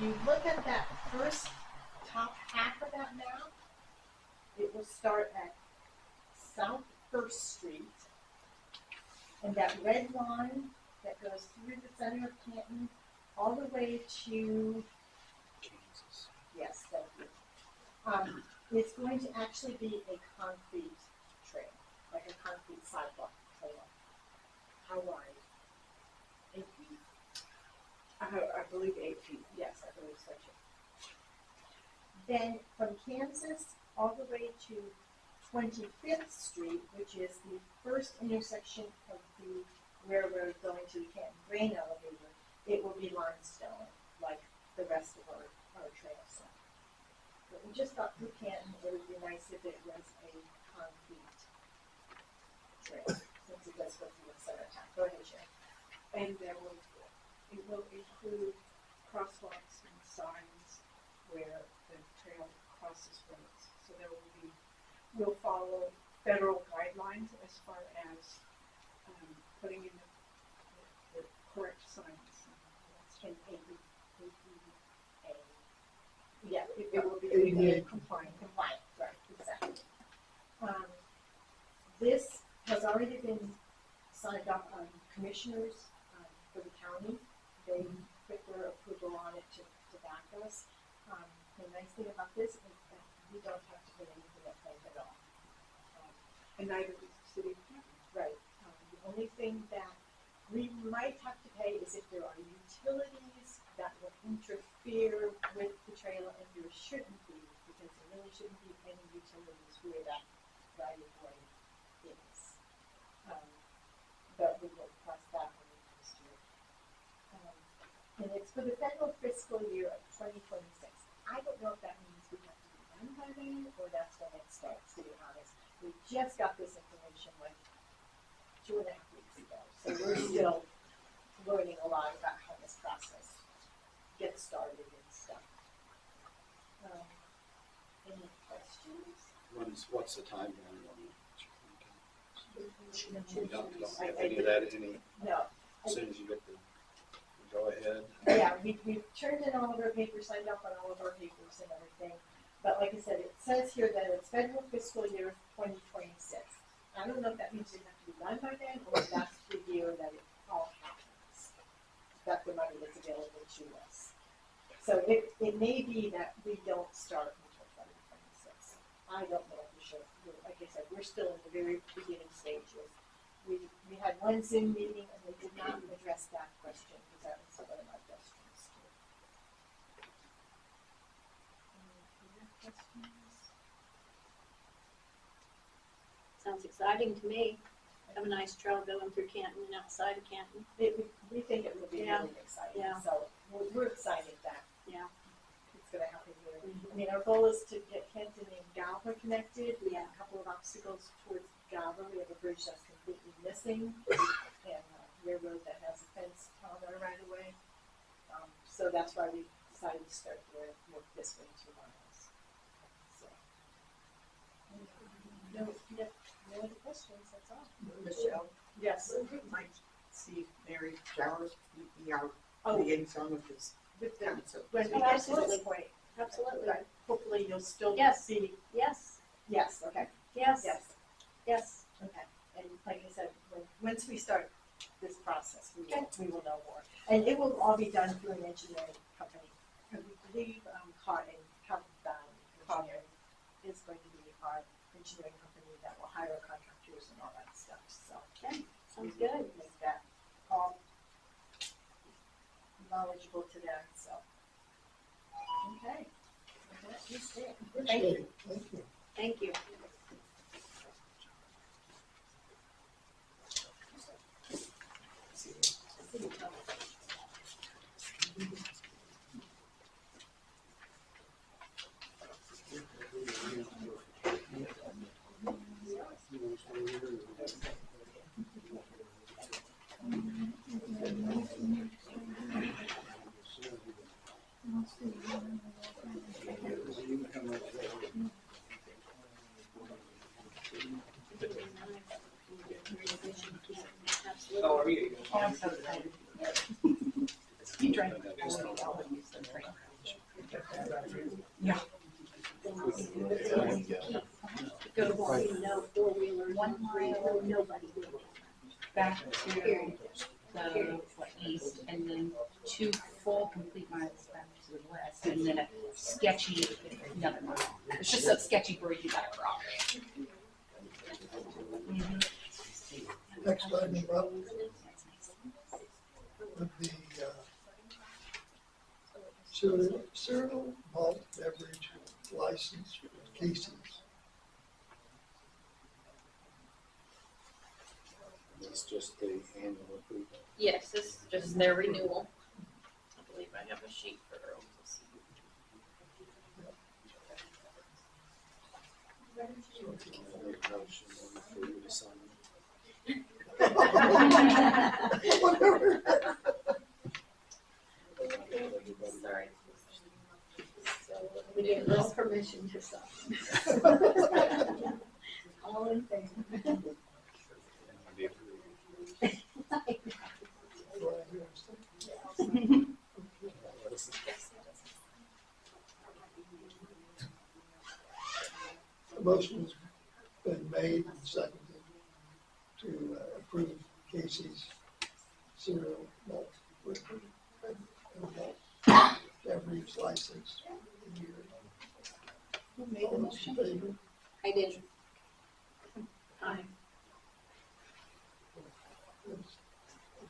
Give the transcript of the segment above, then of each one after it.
you look at that first top half of that map, it will start at South First Street, and that red line that goes through the center of Canton all the way to Kansas. yes, thank you. It's going to actually be a concrete trail, like a concrete sidewalk trail. How wide? 8 feet? I believe 8 feet. Yes, I believe so too. Then from Kansas all the way to 25th Street, which is the first intersection of the railroad going to the Canton Grain elevator, it will be limestone, like the rest of our trail set. But we just thought through Canton, it would be nice if it was a concrete trail, since it does go through the center of town. Go ahead, Sharon. And it will include crosswalks and signs where the trail crosses roads. So we'll follow federal guidelines as far as putting in the correct signs. And yeah, It will be ADA compliant. compliant, right, exactly. This has already been signed off on commissioners for the county. They put their approval on it to back us. The nice thing about this is that we don't have to put anything up front at all. And neither does the city of Canton. Right. The only thing that we might have to pay is if there are utilities that will interfere with the trail, and there shouldn't be, because there really shouldn't be any utilities where that right of way is. But we will cross that when it comes to it. And it's for the federal fiscal year of 2026. I don't know if that means we have to be done by then, or that's when it starts, to be honest. We just got this information like 2.5 weeks ago, so we're still learning a lot about how this process gets started and stuff. Any questions? What's the timeline on it? Mm-hmm. We don't have any of that, No. as soon as you get the go ahead. Yeah, we've turned in all of our papers, signed up on all of our papers and everything. But like I said, it says here that it's federal fiscal year 2026. I don't know if that means we have to be done by then, or if that's the year that it all happens, that the money is available to us. So it may be that we don't start until 2026. I don't know for sure. Like I said, we're still in the very beginning stages. We had one Zoom meeting and they did not address that question, because that was one of my questions too. Any other questions? Sounds exciting to me. Have a nice trail going through Canton and outside of Canton. We think it will be Yeah. really exciting. Yeah. So we're excited that Yeah. it's going to happen here. Mhm. I mean, our goal is to get Kenton and Galva connected. We have Yeah. a couple of obstacles towards Galva. We have a bridge that's completely missing, and a railroad that has a fence on our right of way. So that's why we decided to start the work this way 2 miles. So, no other questions, that's all. Michelle, Yes. we might see Mary Flowers be our Oh, liaison with this with the, council. when we Oh, get to absolutely. this point, Absolutely. right, hopefully you'll still Yes. see, Yes. yes, okay, Yes. yes, Yes. okay. And like I said, once we start this process, we will know more. And it will all be done through an engineering company. And we believe Cotton Engineering is going to be our engineering company that will hire contractors and all that stuff, so. Okay. Sounds we good. Make that all knowledgeable to them, so. Okay. Well, that is it. Thank you. Thank you. Thank you. Yeah. Go on, no four-wheelers, 1 mile. three-wheeler, nobody will. back to Period. the east, and then 2 full complete miles back to the west, and then a sketchy another mile. It's just a sketchy bridge you gotta cross. Next item up would be cereal malt beverage license with Casey's. It's just the annual approval. Yes, this is just their renewal. I believe I have a sheet for girls to see. I'll make a motion for you to sign. Whatever. Everybody. Sorry. We gave us permission to sign. All in favor? I'll be approved. Do I hear a second? The motion has been made and seconded to approve Casey's cereal malt liquor and malt beverage license. Who made the All those in motion? favor? I did. Aye.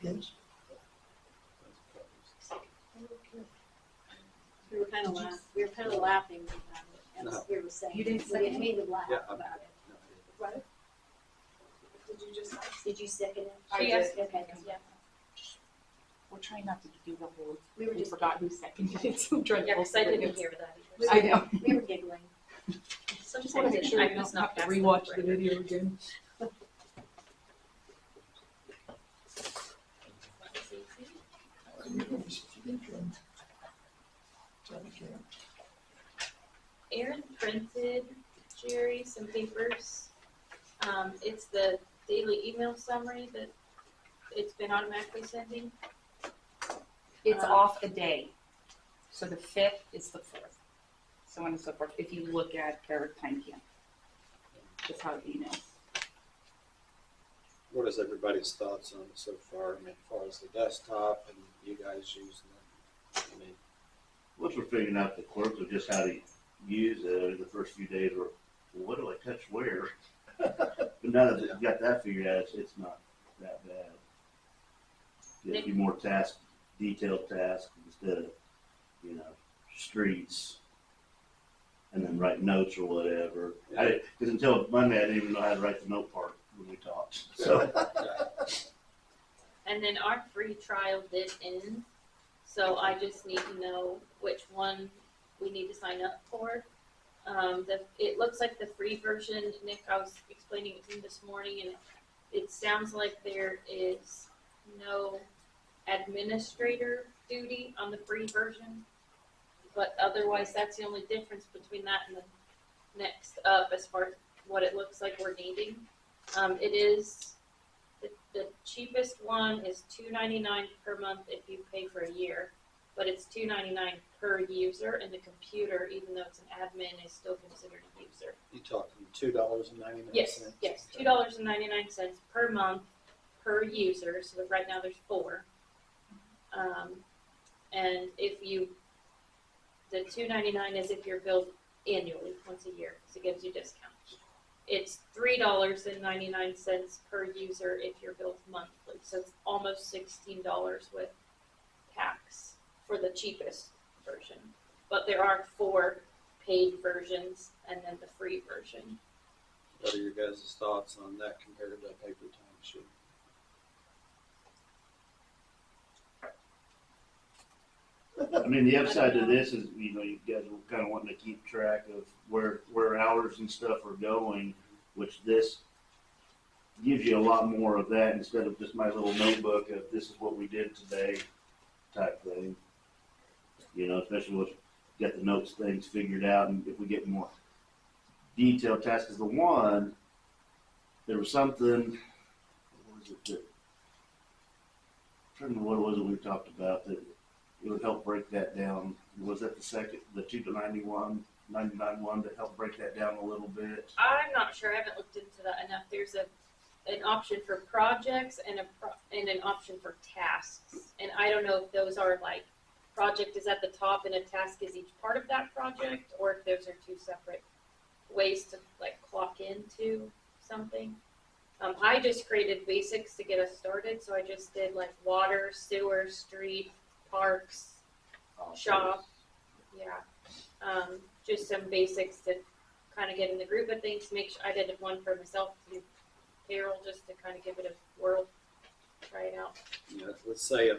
Against? We were kind of laughing about it, No. as we were saying. You didn't We say didn't mean to laugh Yeah, about it. No, Did you second it? I did. Okay, yeah. We're trying not to do the whole, We were we just, forgot who seconded it, so I'm trying to. Yeah, because I didn't hear that either. I know. we were giggling. Just wanna make sure I we don't must not have to pass rewatch that the right. video again. Aaron printed, Jerry, some papers. It's the daily email summary that it's been automatically sending. It's off a day. So the 5th is the 4th. So on and so forth, if you look at their time camp. That's how it emails. What is everybody's thoughts on it so far? I mean, as far as the desktop and you guys using it? I mean, Once we're figuring out the quirks of just how to use it, the first few days were, well, what do I touch where? But now that we've got that figured out, it's not that bad. Gives you more tasks, detailed tasks instead of, streets. And then write notes or whatever. Because until Monday, I didn't even know how to write the note part when we talked. So, And then our free trial did end, so I just need to know which one we need to sign up for. It looks like the free version, Nick, I was explaining it to you this morning, and it sounds like there is no administrator duty on the free version. But otherwise, that's the only difference between that and the next up as far as what it looks like we're needing. It is, the cheapest one is $2.99 per month if you pay for a year, but it's $2.99 per user, and the computer, even though it's an admin, is still considered a user. you talking $2.99? Yes, $2.99 per month per user, so that right now there's 4. And the $2.99 is if you're billed annually, once a year, because it gives you discounts. It's $3.99 per user if you're billed monthly, so it's almost $16 with tax for the cheapest version. But there are 4 paid versions and then the free version. What are your guys' thoughts on that compared to a paper timesheet? I mean, the upside to this is, you guys were kind of wanting to keep track of where hours and stuff are going, which this gives you a lot more of that instead of just my little notebook of this is what we did today type thing. Especially once we get the notes things figured out, and if we get more detailed tasks. Because there was something, what was it that, I don't remember what it was that we talked about that it would help break that down. Was that the second, the 2 to 99 one to help break that down a little bit? I'm not sure, I haven't looked into that enough. There's an option for projects and and an option for tasks. And I don't know if those are like, project is at the top and a task is each part of that project, or if those are two separate ways to like clock into something. I just created basics to get us started, so I just did like water, sewer, street, parks, shop, yeah. Just some basics to kind of get in the group of things. Make sure I did one for myself to do payroll, just to kind of give it a whirl, try it out. Yeah, let's say, I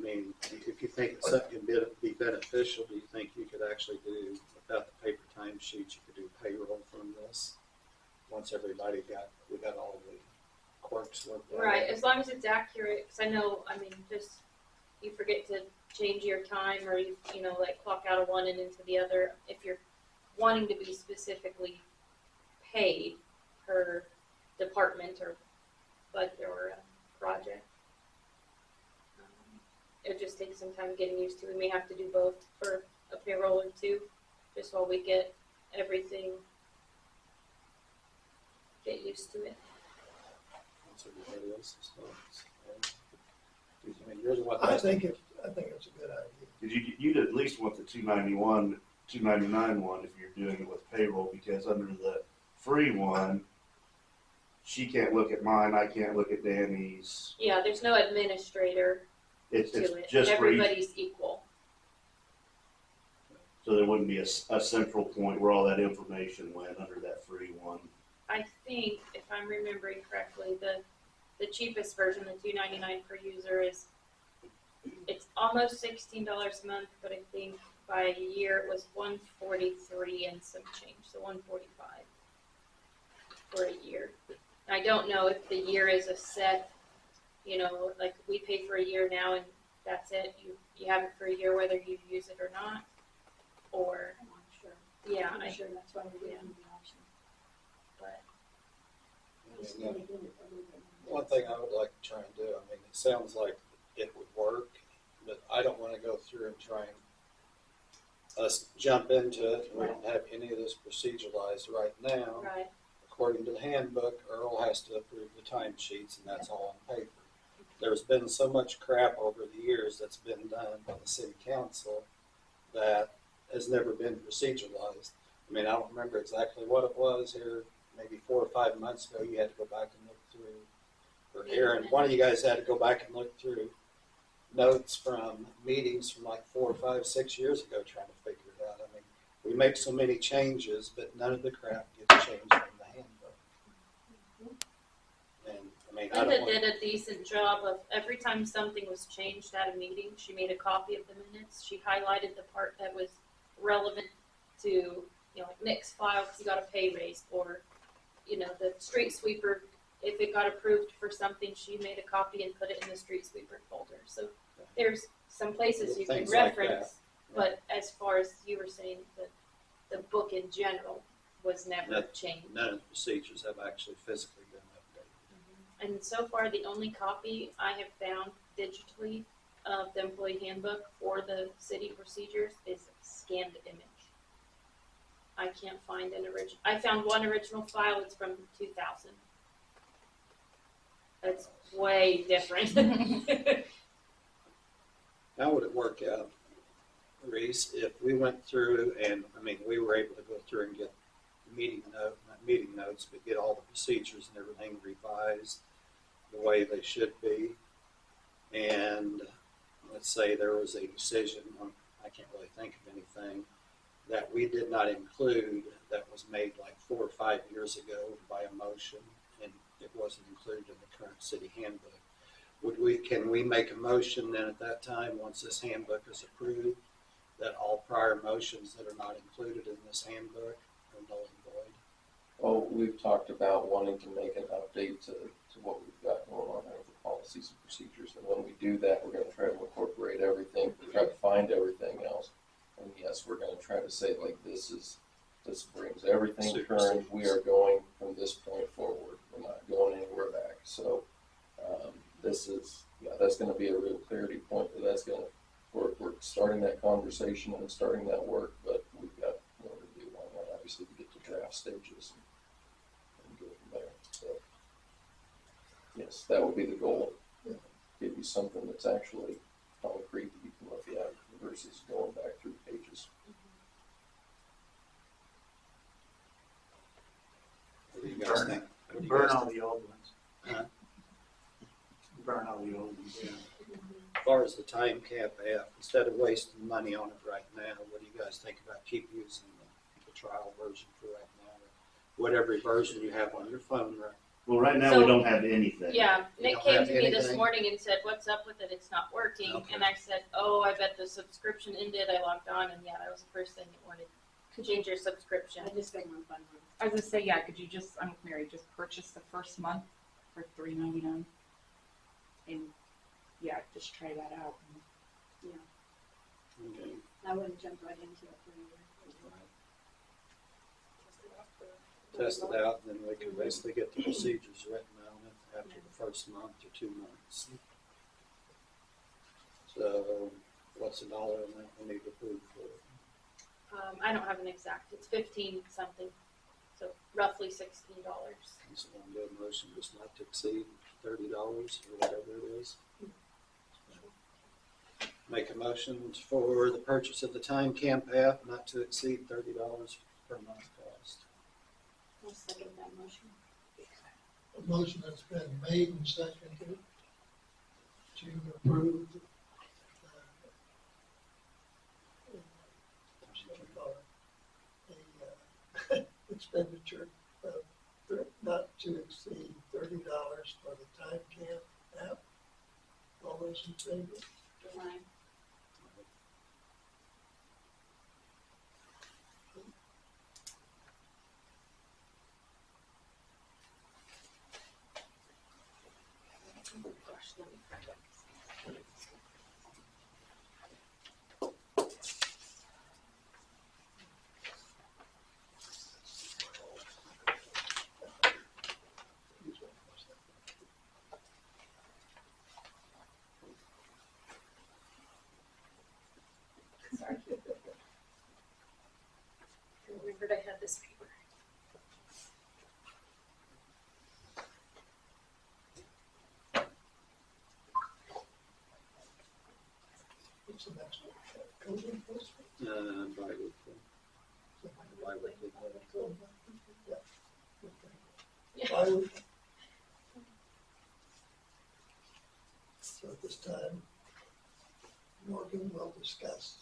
mean, if you think it's something would be beneficial, do you think you could actually do, without the paper timesheets, you could do payroll from this? Once we got all the quirks worked out. Right, as long as it's accurate, because I know, I mean, just, you forget to change your time, or you know, like clock out of one and into the other. If you're wanting to be specifically paid per department or budget or project, it just takes some time getting used to. We may have to do both for a payroll or two, just while we get everything, get used to it. What's everybody else's thoughts? I mean, you're the one. I think it's a good idea. Because you'd at least want the 299 one if you're doing it with payroll, because under the free one, she can't look at mine, I can't look at Danny's. Yeah, there's no administrator It's to it. just for each, Everybody's equal. so there wouldn't be a central point where all that information went under that free one. I think, if I'm remembering correctly, the cheapest version, the $2.99 per user, it's almost $16 a month, but I think by a year it was $143 and some change, so $145 for a year. I don't know if the year is a set, you know, like we pay for a year now and that's it. You have it for a year whether you use it or not, or I'm not sure. yeah, I'm sure that's why we're giving the option. but I mean, one thing I would like to try and do, I mean, it sounds like it would work, but I don't want to go through and try and us jump into it. We don't have any of this proceduralized right now. right. According to the handbook, Earl has to approve the timesheets, and that's all on paper. There's been so much crap over the years that's been done by the city council that has never been proceduralized. I mean, I don't remember exactly what it was here, maybe 4 or 5 months ago. You had to go back and look through, or Aaron, one of you guys had to go back and look through notes from meetings from like 4 or 5, 6 years ago trying to figure it out. I mean, we make so many changes, but none of the crap gets changed from the handbook. And I mean, I Linda don't want, did a decent job of every time something was changed at a meeting, she made a copy of the minutes. She highlighted the part that was relevant to, you know, like Nick's file because he got a pay raise, or, you know, the street sweeper, if it got approved for something, she made a copy and put it in the street sweeper folder. So there's some places you can Things like reference, that. but as far as you were saying, the book in general was never changed. none of the procedures have actually physically been updated. And so far, the only copy I have found digitally of the employee handbook for the city procedures is a scanned image. I can't find an original. I found one original file. It's from 2000. That's way different. How would it work out, Reese, if we went through and, I mean, we were able to go through and get not meeting notes, but get all the procedures and everything revised the way they should be. And let's say there was a decision, I can't really think of anything, that we did not include that was made like 4 or 5 years ago by a motion, and it wasn't included in the current city handbook. Can we make a motion then at that time, once this handbook is approved, that all prior motions that are not included in this handbook are null and void? Well, we've talked about wanting to make an update to what we've got going on there with the policies and procedures. And when we do that, we're going to try to incorporate everything, try to find everything else. And yes, we're going to try to say, like, this brings everything current. We are going from this point forward. We're not going anywhere back. So that's going to be a real clarity point. But that's going to we're starting that conversation and starting that work, but we've got more to do on that, obviously, to get to draft stages and go from there, so. Yes, that would be the goal, give you something that's actually concrete that you can look at versus going back through pages. What do you guys think? What do you Burn guys all think? the old ones. Huh? Burn all the old ones. Yeah. As far as the time cap app, instead of wasting money on it right now, what do you guys think about keep using the trial version for right now? Or whatever version you have on your phone, right? Well, right now, we So- don't have anything. Yeah, You Nick don't came have to me this anything? morning and said, "What's up with it? It's not working." Okay. And I said, "Oh, I bet the subscription ended." I logged on, and yeah, that was the first thing it wanted. Change your subscription. I just got one fun one. I was gonna say, yeah, could you just, I'm with Mary, just purchase the first month for $3.99? And, yeah, just try that out. Okay. I wouldn't jump right into it for a year. Test it out, and then we can basically get the procedures written on it after the first month or 2 months. So, what's the dollar amount we need to approve for? I don't have an exact. It's 15 something, so roughly $16. So I'm doing a motion just not to exceed $30 or whatever it is. Make a motion for the purchase of the Time Camp app not to exceed $30 per month cost. I'll second that motion. A motion has been made and seconded to approve expenditure of not to exceed $30 for the Time Camp app. All those in favor? Fine. Gosh, let me find it. Sorry. I remembered I had this paper. What's the next one? Code enforcement? Bi-weekly. Bi-weekly. Yeah. Yeah. Bi-weekly. So at this time, Morgan will discuss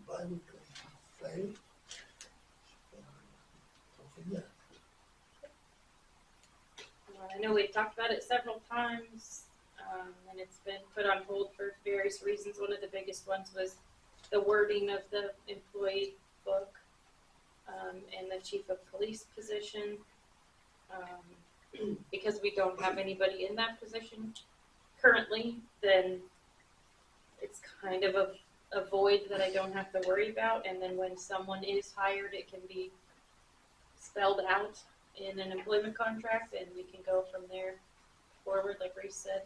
bi-weekly pay. And go from there. I know we've talked about it several times, and it's been put on hold for various reasons. One of the biggest ones was the wording of the employee book, and the chief of police position. Because we don't have anybody in that position currently, then it's kind of a void that I don't have to worry about. And then when someone is hired, it can be spelled out in an employment contract, and we can go from there forward, like Reese said.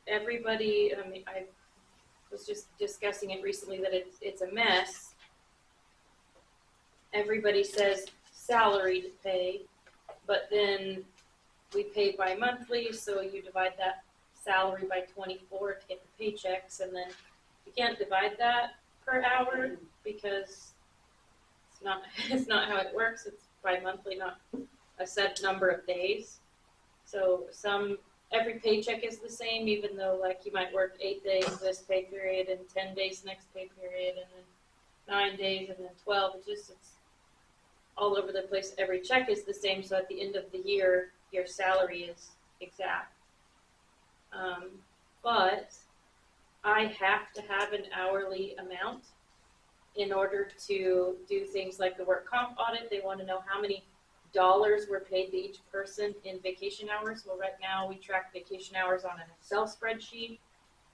Everybody, I mean, I was just discussing it recently that it's a mess. Everybody says salaried pay, but then we pay bi-monthly, so you divide that salary by 24 to get the paychecks, and then you can't divide that per hour because it's not how it works. It's bi-monthly, not a set number of days. So every paycheck is the same, even though like you might work 8 days this pay period and 10 days next pay period, and then 9 days and then 12. It's all over the place. Every check is the same, so at the end of the year, your salary is exact. But I have to have an hourly amount in order to do things like the work comp audit. They want to know how many dollars were paid to each person in vacation hours. Well, right now we track vacation hours on an Excel spreadsheet,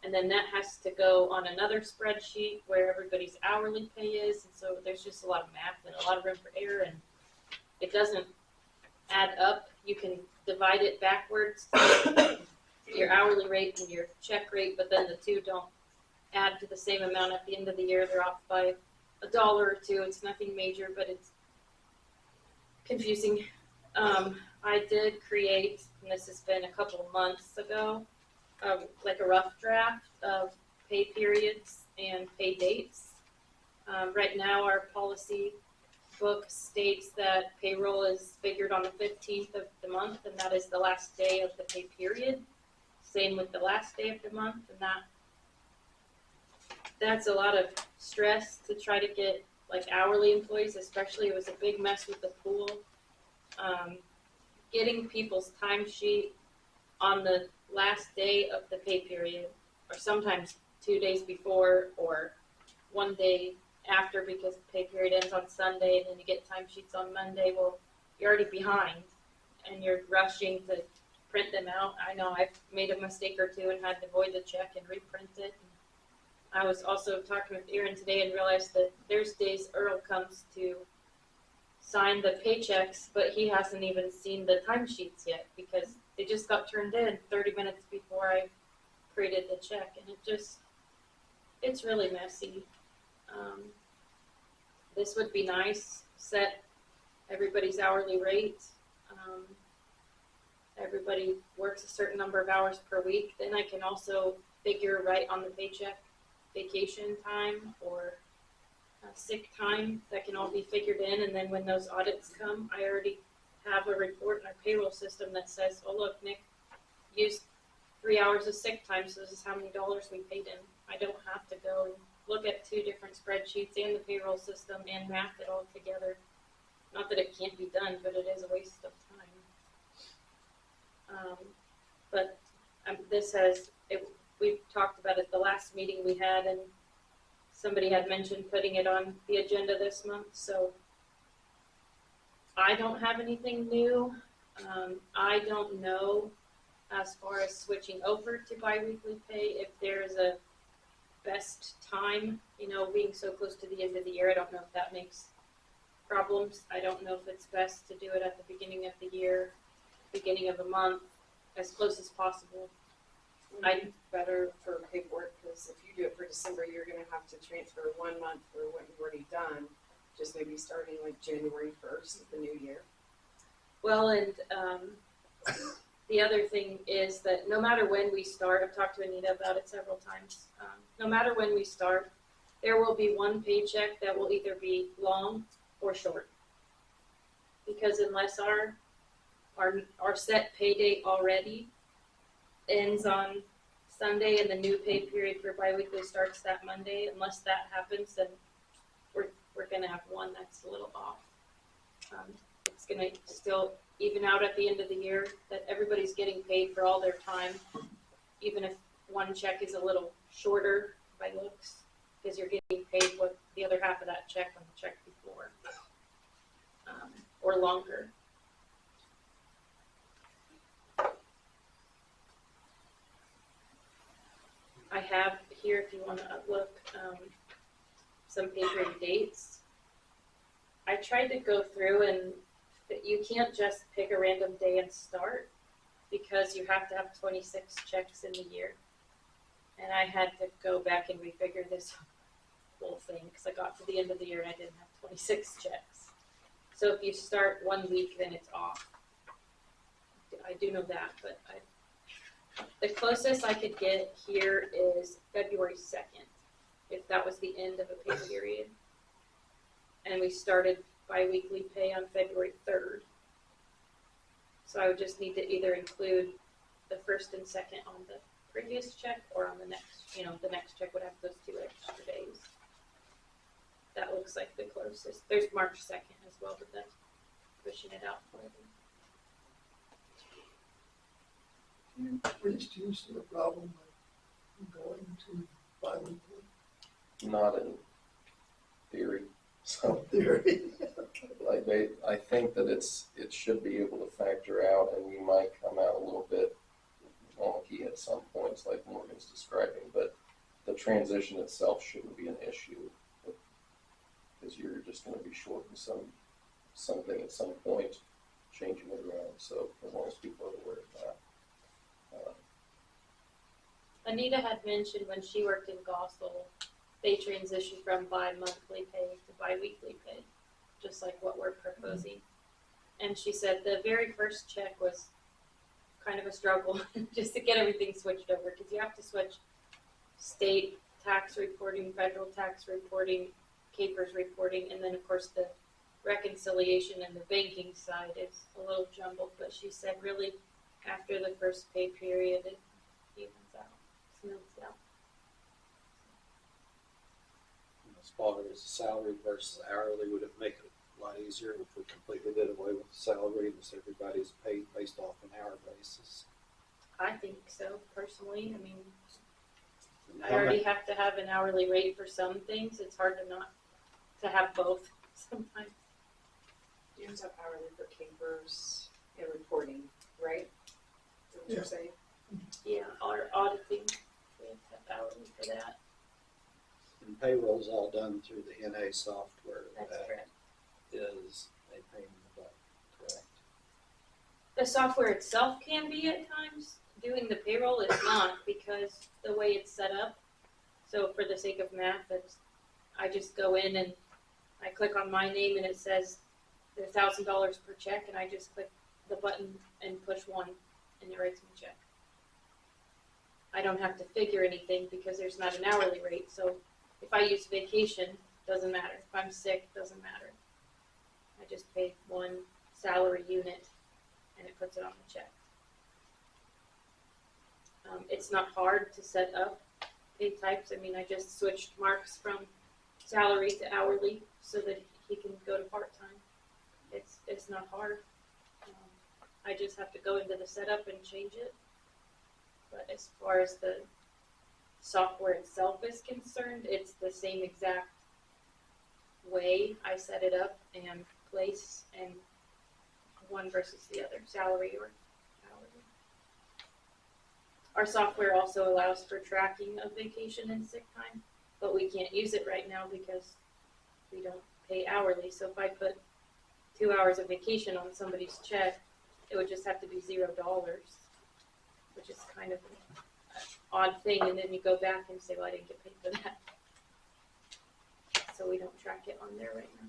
and then that has to go on another spreadsheet where everybody's hourly pay is. And so there's just a lot of math and a lot of room for error, and it doesn't add up. You can divide it backwards to your hourly rate and your check rate, but then the two don't add to the same amount at the end of the year. They're off by $1 or $2. It's nothing major, but it's confusing. I did create, and this has been a couple of months ago, like a rough draft of pay periods and pay dates. Right now, our policy book states that payroll is figured on the 15th of the month, and that is the last day of the pay period. Same with the last day of the month, and that's a lot of stress to try to get like hourly employees, especially. It was a big mess with the pool. Getting people's timesheet on the last day of the pay period, or sometimes 2 days before, or 1 day after, because the pay period ends on Sunday, and then you get timesheets on Monday. Well, you're already behind, and you're rushing to print them out. I know I've made a mistake or two and had to void the check and reprint it. I was also talking with Erin today and realized that there's days Earl comes to sign the paychecks, but he hasn't even seen the timesheets yet because they just got turned in 30 minutes before I created the check, and it's really messy. This would be nice, set everybody's hourly rate. Everybody works a certain number of hours per week. Then I can also figure right on the paycheck vacation time or sick time. That can all be figured in, and then when those audits come, I already have a report in our payroll system that says, oh look, Nick used 3 hours of sick time, so this is how many dollars we paid him. I don't have to go and look at 2 different spreadsheets and the payroll system and math it all together. Not that it can't be done, but it is a waste of time. We've talked about it the last meeting we had, and somebody had mentioned putting it on the agenda this month, so I don't have anything new. I don't know as far as switching over to biweekly pay, if there's a best time, being so close to the end of the year. I don't know if that makes problems. I don't know if it's best to do it at the beginning of the year, beginning of the month, as close as possible. It's better for paperwork, because if you do it for December, you're gonna have to transfer 1 month for what you've already done, just maybe starting like January 1st of the new year. Well, and the other thing is that no matter when we start, I've talked to Anita about it several times, no matter when we start, there will be one paycheck that will either be long or short. Because unless our set pay date already ends on Sunday and the new pay period for biweekly starts that Monday, unless that happens, then we're gonna have one that's a little off. It's gonna still even out at the end of the year that everybody's getting paid for all their time, even if one check is a little shorter by looks, because you're getting paid what the other half of that check on the check before, or longer. I have here, if you want to look, some pay period dates. I tried to go through, and you can't just pick a random day and start, because you have to have 26 checks in the year. And I had to go back and refigure this whole thing, because I got to the end of the year and I didn't have 26 checks. So if you start 1 week, then it's off. I do know that, but the closest I could get here is February 2nd, if that was the end of a pay period. And we started bi-weekly pay on February 3rd. So I would just need to either include the first and second on the previous check, or on the next, the next check would have those 2 extra days. That looks like the closest. There's March 2nd as well, but that's pushing it out further. Reese, do you see a problem with going to bi-weekly? Not in theory. So Theory. I think that it should be able to factor out, and we might come out a little bit wonky at some points, like Morgan's describing, but the transition itself shouldn't be an issue, because you're just going to be short in something at some point, changing it around. So as long as people are aware of that. Anita had mentioned when she worked in Gospel, they transitioned from bi-monthly pay to bi-weekly pay, just like what we're proposing. And she said the very first check was kind of a struggle just to get everything switched over, because you have to switch state tax reporting, federal tax reporting, Capers reporting, and then of course the reconciliation and the banking side is a little jumbled, but she said really after the first pay period it evens out, smooths out. As far as salary versus hourly, would it make it a lot easier if we completely did away with the salary and so everybody's paid based off an hour basis? I think so personally. I mean, And I how already many- have to have an hourly rate for some things. It's hard to not to have both sometimes. You have to have hourly for capers and reporting, right? Is that what you're Yeah. saying? Yeah, our auditing, we have to have hourly for that. And payroll's all done through the NA software. That's That correct. is a pain in the butt, correct? The software itself can be at times. Doing the payroll is not, because the way it's set up. So for the sake of math, I just go in and I click on my name and it says there's $1,000 per check, and I just click the button and push 1 and it writes me a check. I don't have to figure anything because there's not an hourly rate. So if I use vacation, doesn't matter. If I'm sick, doesn't matter. I just pay 1 salary unit and it puts it on the check. It's not hard to set up pay types. I mean, I just switched Mark's from salary to hourly so that he can go to part-time. It's not hard. I just have to go into the setup and change it. But as far as the software itself is concerned, it's the same exact way I set it up and place, and one versus the other, salary or hourly. Our software also allows for tracking of vacation and sick time, but we can't use it right now because we don't pay hourly. So if I put 2 hours of vacation on somebody's check, it would just have to be $0, which is kind of an odd thing. And then you go back and say, well, I didn't get paid for that. So we don't track it on there right now.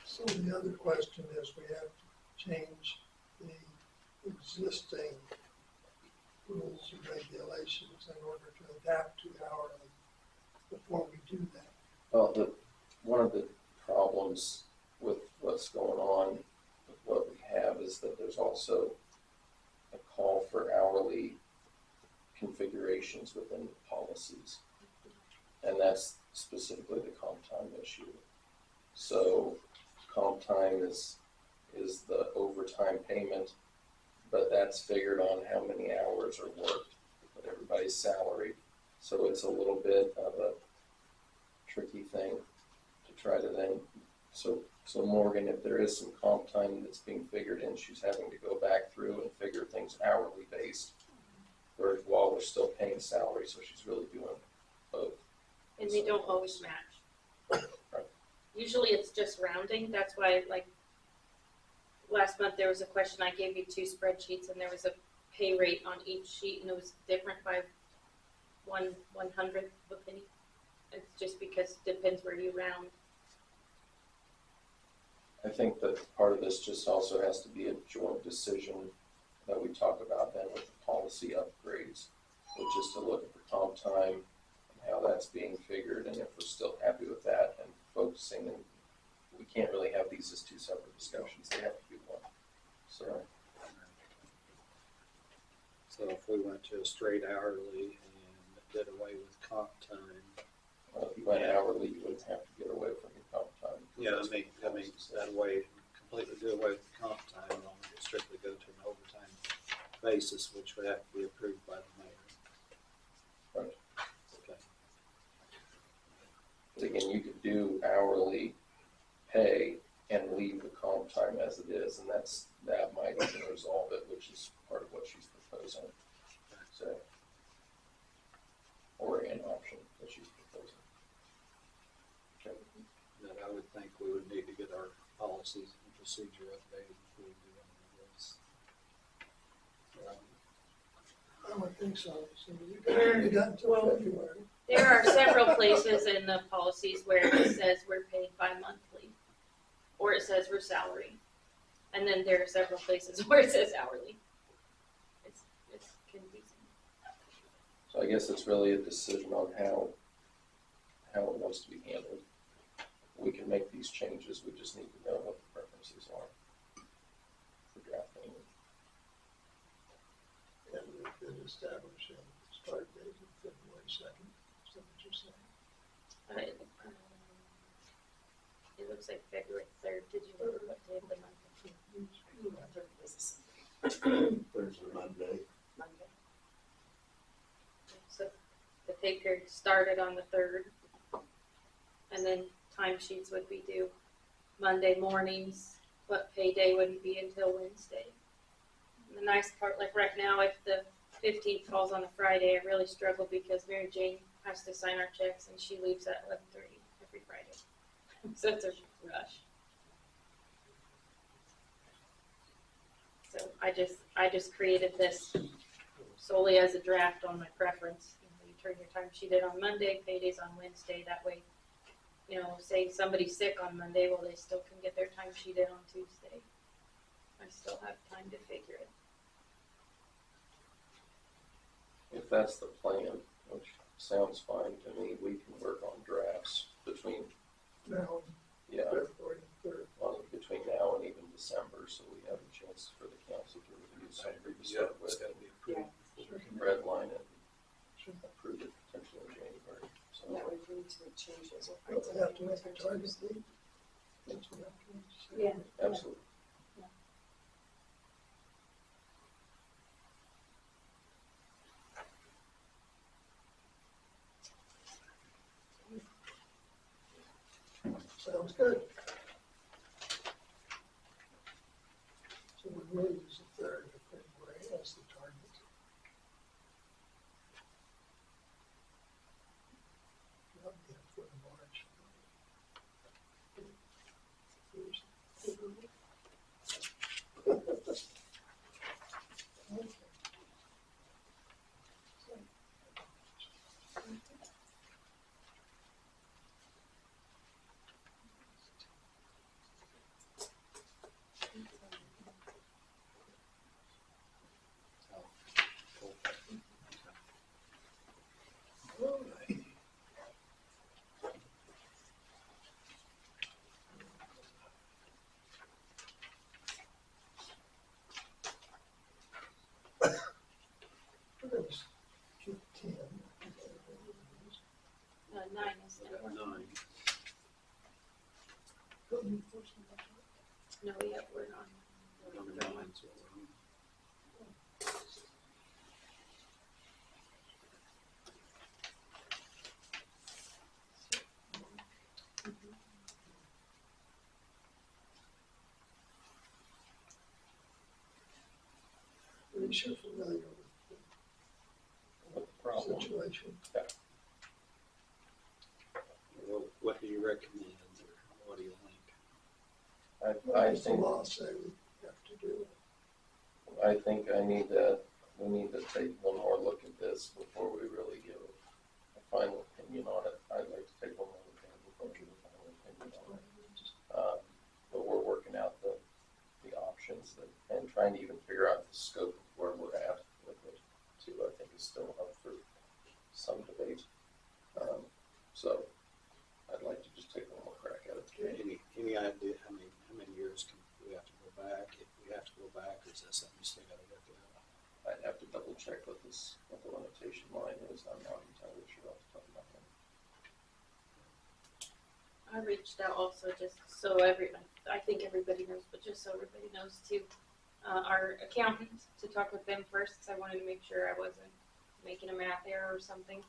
So the other question is, we have to change the existing rules and regulations in order to adapt to hourly before we do that. Well, one of the problems with what's going on with what we have is that there's also a call for hourly configurations within the policies. And that's specifically the comp time issue. So comp time is the overtime payment, but that's figured on how many hours are worked, but everybody's salaried. So it's a little bit of a tricky thing to try to then, so Morgan, if there is some comp time that's being figured in, she's having to go back through and figure things hourly based, or while we're still paying salary, so she's really doing both. And they don't always match. Usually it's just rounding. That's why, like, last month there was a question, I gave you 2 spreadsheets and there was a pay rate on each sheet and it was different by 1/100th of a penny. It's just because it depends where you round. I think that part of this just also has to be a joint decision that we talk about then with the policy upgrades, which is to look at the comp time and how that's being figured, and if we're still happy with that and focusing, and we can't really have these as 2 separate discussions, they have to be one. So, So if we went to a straight hourly and did away with comp time, if you went hourly, you wouldn't have to get away from your comp time. yeah, I mean, that way, completely do away with the comp time and only strictly go to an overtime basis, which would have to be approved by the mayor. Right. Okay. But again, you could do hourly pay and leave the comp time as it is, and that might even resolve it, which is part of what she's proposing. So, or an option that she's proposing. Okay. That I would think we would need to get our policies and procedure updated before we do any of this. I would think so. So you got until February. There are several places in the policies where it says we're paid bi-monthly, or it says we're salary. And then there are several places where it says hourly. It's confusing. So I guess it's really a decision on how it wants to be handled. We can make these changes, we just need to know what the preferences are for drafting. And we've been establishing start date of February 2nd. Is that what you're saying? It looks like February 3rd. Did you remember what day of the month? Thursday, Monday. Monday. So the pay period started on the 3rd, and then timesheets would be due Monday mornings, but payday wouldn't be until Wednesday. And the nice part, like right now, if the 15th falls on a Friday, I really struggle because Mary Jane has to sign our checks, and she leaves at 11:30 every Friday. So it's a rush. So I just created this solely as a draft on my preference. You turn your timesheet in on Monday, payday's on Wednesday. That way, say somebody's sick on Monday, well, they still can get their timesheet in on Tuesday. I still have time to figure it. If that's the plan, which sounds fine to me, we can work on drafts between, Now, yeah, February 3rd. between now and even December, so we have a chance for the council to review something to Yeah, start it's with. gotta be approved. We can redline it and approve it potentially in January, so. That way, if we need to make changes. we'll But find we have to make a something. target date. That's what I have to say. Yeah. Absolutely. Sounds good. So we will use the 3rd of February as the target. That'll be up for the March. Okay. All right. We're gonna skip 10. 9 is Got 9. Go to enforcement. no, yet we're on. Number 9's what we're on. Are you sure familiar with What the the problem? situation? Well, what do you recommend, or what do you think? What I does the think, law say we have to do? we need to take one more look at this before we really give a final opinion on it. I'd like to take one more look at it before we give a final opinion on it. But we're working out the options and trying to even figure out the scope of where we're at with it too, I think is still up for some debate. So I'd like to just take one more crack at it. Any idea how many years can we have to go back? If we have to go back, or is that something you still gotta work out? I'd have to double check what the limitation line is. I'm not entirely sure off the top of my head. I reached out also just so I think everybody knows, but just so everybody knows too, our accountant, to talk with them first, because I wanted to make sure I wasn't making a math error or something.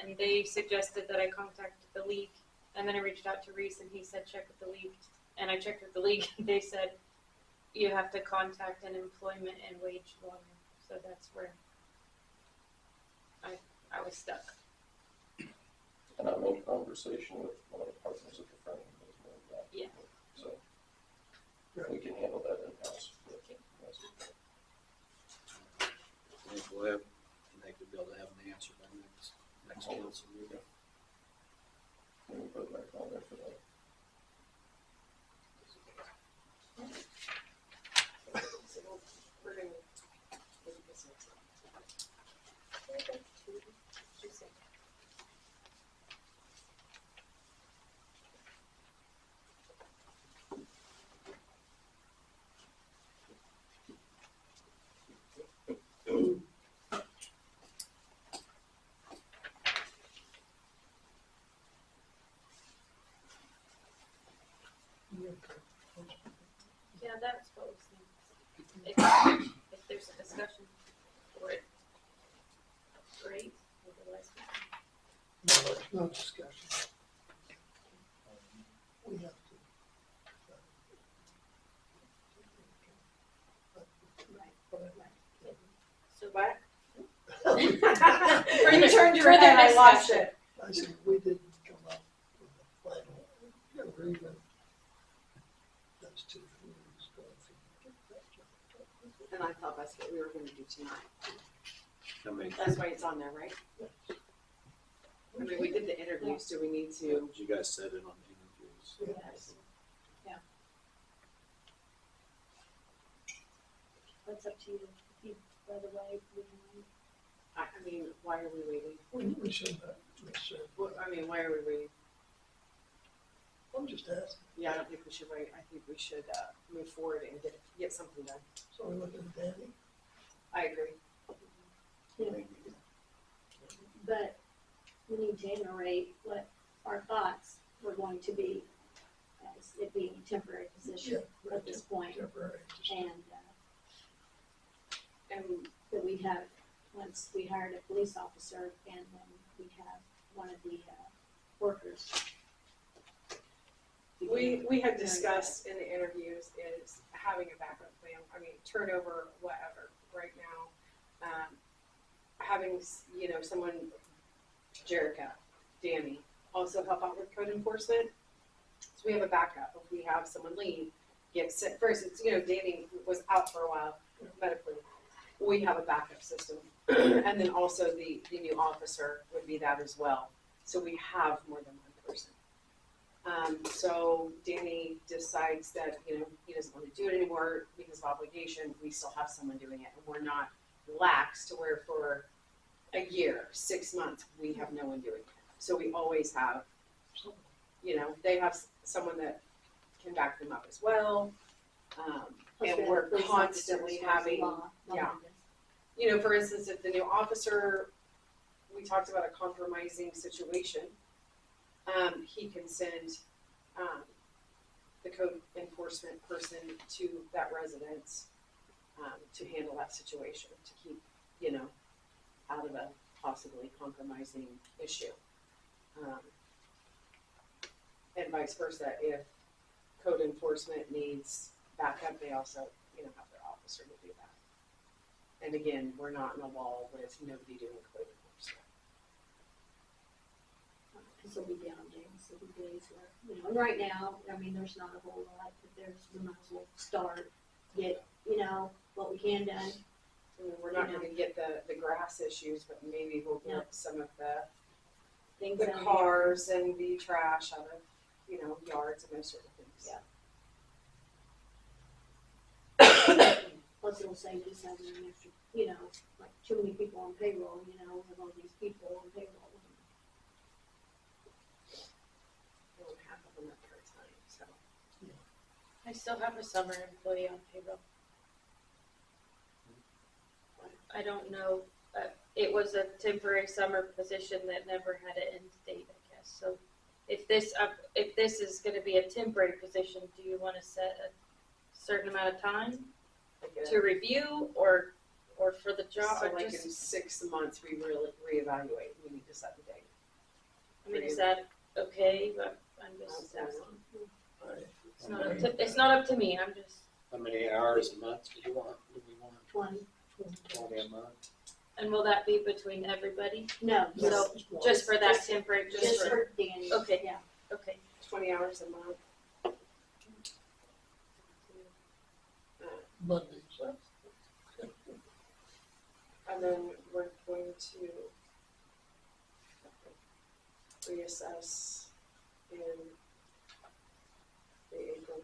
And they suggested that I contact the league, and then I reached out to Reese, and he said check with the league. And I checked with the league, and they said you have to contact an employment and wage lawyer. So that's where I was stuck. And I'm in conversation with one of the partners at the firm who knows more of that. Yeah. So we can handle that in-house. Yes. I think we'll have to make be able to have an answer by next council meeting. We can put it back on there for that. So we're gonna. look this next one. Yeah, that's what was next. If there's a discussion for it, great, otherwise. No, there's no discussion. We have to. So What? Further- You turned your further head, I lost discussion. it. I said, we didn't come up with a final agreement as to who was going to get that job. And I thought that's what we were gonna do tonight. I mean, That's why it's on there, right? I mean, we did the interviews, do we need to? you guys said it on the interviews. Yes. Yeah. That's up to you. If you, by the way, we can, I mean, why are we waiting? We should not necessarily. Well, I mean, why are we waiting? I'm just asking. Yeah, I don't think we should wait. I think we should, move forward and get something done. So we're looking at Danny. I agree. but we need to iterate what our thoughts were going to be as it being a temporary position at this point. Temporary. And that we have, once we hired a police officer and then we have one of the workers. We had discussed in the interviews is having a backup plan, I mean, turnover, whatever, right now. Having, someone, Jerica, Danny, also help out with code enforcement. So we have a backup. If we have someone leave, get sick, for instance, Danny was out for a while medically. We have a backup system. And then also the new officer would be that as well. So we have more than one person. So Danny decides that, he doesn't want to do it anymore because of obligation. We still have someone doing it, and we're not lax to where for a year, 6 months, we have no one doing it. So we always have, they have someone that can back them up as well. And we're constantly having, for instance, if the new officer, we talked about a compromising situation, he can send the code enforcement person to that residence to handle that situation, to keep, out of a possibly compromising issue. And vice versa, if code enforcement needs backup, they also, have their officer to do that. And again, we're not in a wall with nobody doing code enforcement. This will be down days, there'll be days where, and right now, there's not a whole lot, but we might as well start, get, what we can done. I mean, we're not gonna get the grass issues, but maybe we'll get some of Things the out here. cars and the trash out of, yards and those sort of things. Yeah. Plus it'll save us having an extra, like too many people on payroll, with all these people on payroll. Only half of them are part-time, so. I still have a summer employee on payroll. I don't know, it was a temporary summer position that never had an end date, I guess. So if this is gonna be a temporary position, do you wanna set a certain amount of time to review or for the job? So or like just, in 6 months, we really reevaluate, we need to set the date. is that okay? But I'm just That's asking. It's not up to me, I'm just. How many hours a month do we want? 20. 20 a month? And will that be between everybody? No, So just for that temporary, just for Danny. Okay. Yeah. Okay. 20 hours a month. Mondays. And then we're going to reassess in the April.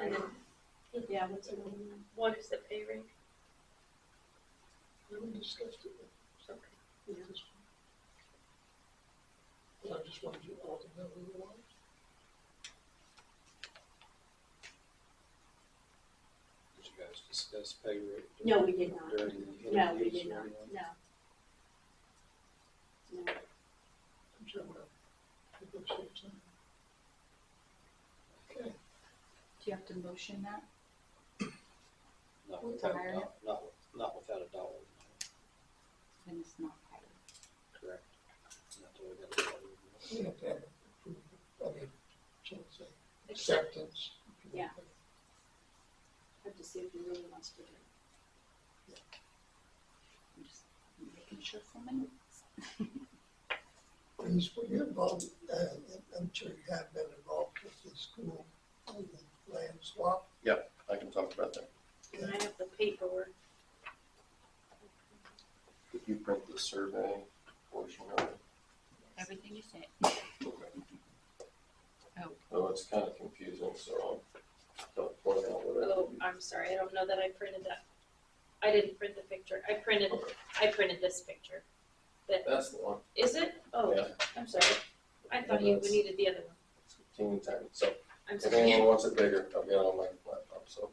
And then Yeah, what's the name? what is the pay rate? We discussed it. Okay. Yeah. I just wanted you all to know who it was. Did you guys discuss pay rate? No, we did not. during the No, we interviews did or not, anything? no. No, I'm sure we'll negotiate something. Okay. Do you have to motion that? Not Who's without a hiring? not without a dollar, Then it's not hired. correct? Not till we got a dollar. We have to have approval, I mean, shall I say, acceptance. Yeah. have to see if he really wants to do it. I'm just making sure for my notes. Denise, were you involved, I'm sure you have been involved with the school on the land swap? I can talk about that. And I have the paperwork. Did you print the survey portion of it? Everything you said. Oh, it's kind of confusing, so I'll point out what I Oh, I'm sorry, I don't know that I printed that. I didn't print the picture. I printed this picture. That's the one. Is it? Oh, Yeah. I'm sorry. I thought you needed the other one. It's teeny tiny. So I'm if sorry. anyone wants it bigger, I'll get it on my laptop. So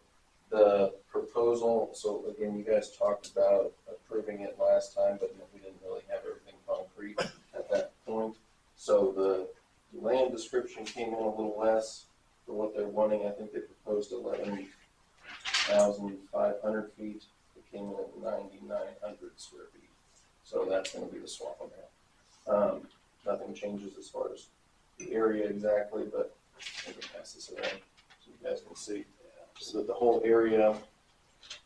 the proposal, so again, you guys talked about approving it last time, but we didn't really have everything concrete at that point. So the land description came in a little less for what they're wanting. I think they proposed 11,500 feet. It came in at 9,900 square feet. So that's going to be the swap amount. Nothing changes as far as the area exactly, but I can pass this around so you guys can see. So that the whole area,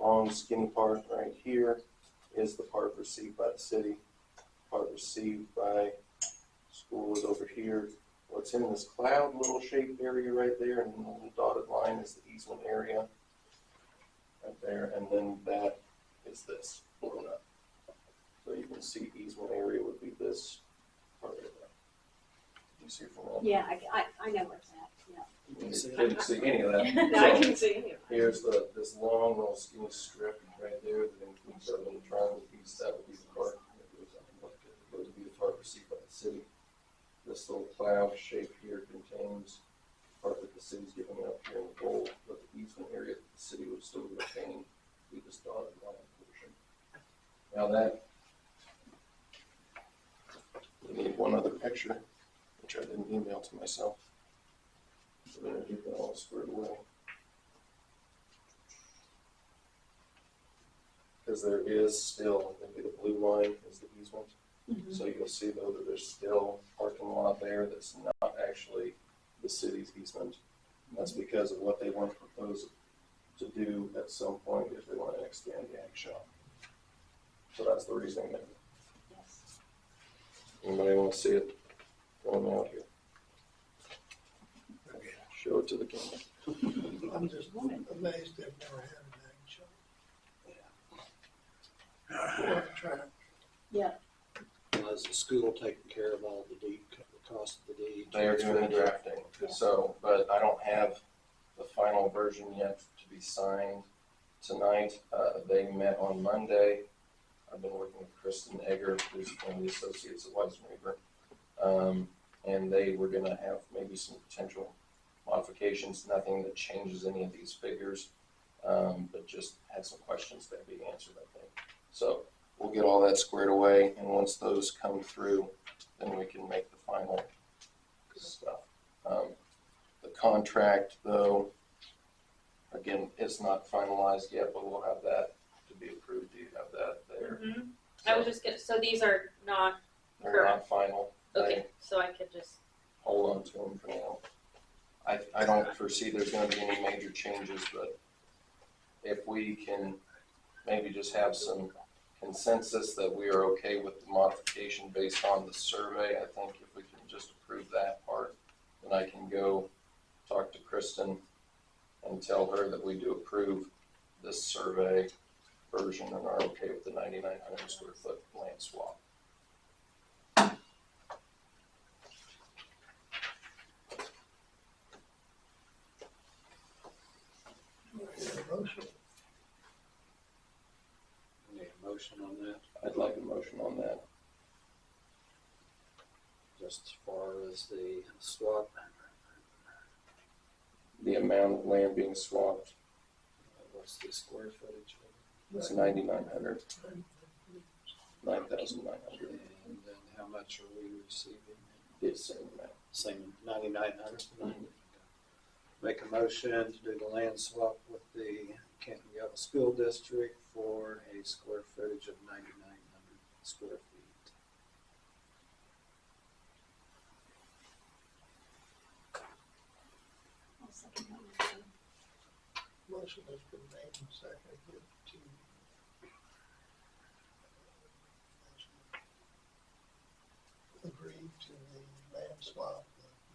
long skinny part right here, is the part received by the city. Part received by school is over here. What's in this cloud little shaped area right there, and the little dotted line is the easement area right there, and then that is this blown up. So you can see easement area would be this part right there. You see from that? Yeah, I know where it's at, yeah. You didn't see any of that. No, I So, didn't see any of that. here's this long little skinny strip right there that includes that little triangle piece. That would be the part that goes up and look at. It would be the part received by the city. This little cloud shape here contains part that the city's giving up here in the gold, but the easement area that the city would still retain would be this dotted line portion. Now that, we need one other picture, which I didn't email to myself. So we're gonna get that all squared away. Because there is still, maybe the blue line is the easement. So you'll see though that there's still parking lot there that's not actually the city's easement. And that's because of what they want to propose to do at some point if they want to extend the ag shop. So that's the reasoning there. Yes. Anybody want to see it going out here? Show it to the camera. I'm just amazed they've never had an ag show. Or a track. Yeah, Is the school taking care of all the deed, the cost of the deed? They are doing the drafting, so, but I don't have the final version yet to be signed tonight. They met on Monday. I've been working with Kristen Egger, who's one of the associates at Weisenreber. And they were gonna have maybe some potential modifications, nothing that changes any of these figures, but just had some questions that be answered, I think. So we'll get all that squared away, and once those come through, then we can make the final stuff. The contract, though, again, it's not finalized yet, but we'll have that to be approved. Do you have that there? Mhm. I was just gonna, so these are not, They're not final. okay, so I could just, Hold on to them for now. I don't foresee there's gonna be any major changes, but if we can maybe just have some consensus that we are okay with the modification based on the survey, I think if we can just approve that part, then I can go talk to Kristen and tell her that we do approve this survey version and are okay with the 9,900 square foot land swap. Motion. Need a motion on that, I'd like a motion on that. just as far as the swap. The amount of land being swapped What's the square footage of is 9,900, 9,900. it? And then how much are we receiving? The same amount. Same 9,900. Make a motion to do the land swap with the Canton Galva School District for a square footage of 9,900 square feet. I'll second that motion. Motion has been made and seconded to agree to the land swap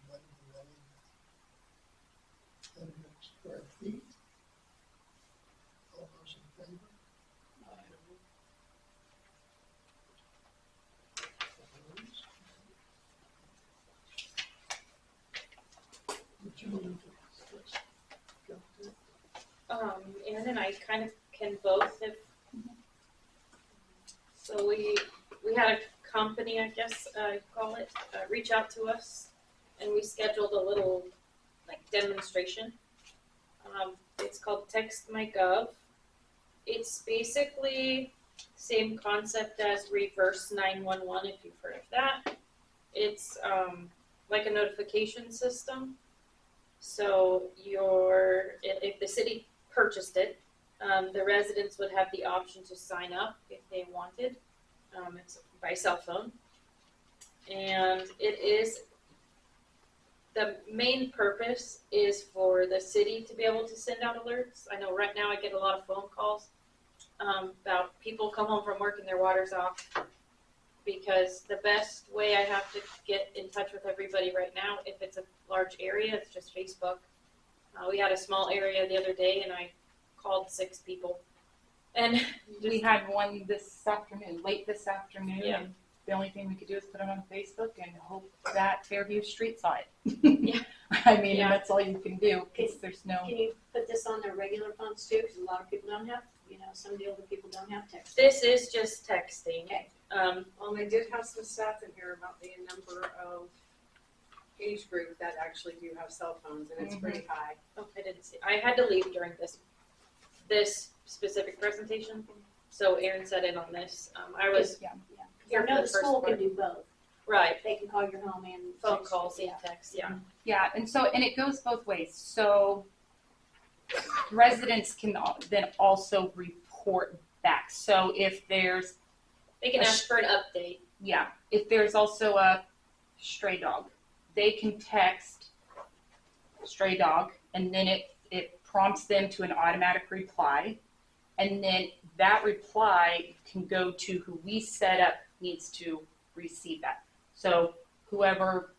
of 9,900 square feet. All those in favor? Opposed? Would you move to this? Go to it. Aaron and I kind of can both if. So we had a company, I guess, call it, reach out to us, and we scheduled a little, like, demonstration. It's called Text My Gov. It's basically same concept as Reverse 911, if you've heard of that. It's, like a notification system. So if the city purchased it, the residents would have the option to sign up if they wanted. It's by cell phone. And the main purpose is for the city to be able to send out alerts. I know right now I get a lot of phone calls about people come home from work and their water's off. Because the best way I have to get in touch with everybody right now, if it's a large area, it's just Facebook. We had a small area the other day and I called 6 people. And We had one this afternoon, late this afternoon, Yeah. and the only thing we could do is put it on Facebook and hope that Fairview Street saw it. Yeah. I mean, Yeah. that's all you can do, because there's no, Can you put this on their regular phones too? Because a lot of people don't have, some of the older people don't have text. this is just texting. Okay. Well, they did have some stats in here about the number of age group that actually do have cell phones, and it's pretty high. Oh, I didn't see. I had to leave during this specific presentation, so Aaron sat in on this. I was yeah. here I for know the the first school can part. do both. Right, They can call your home and. phone text calls you, and text, yeah. Yeah, and it goes both ways. So residents can then also report back. So if there's, They can ask for an update. if there's also a stray dog, they can text stray dog, and then it prompts them to an automatic reply. And then that reply can go to who we set up needs to receive that. So whoever,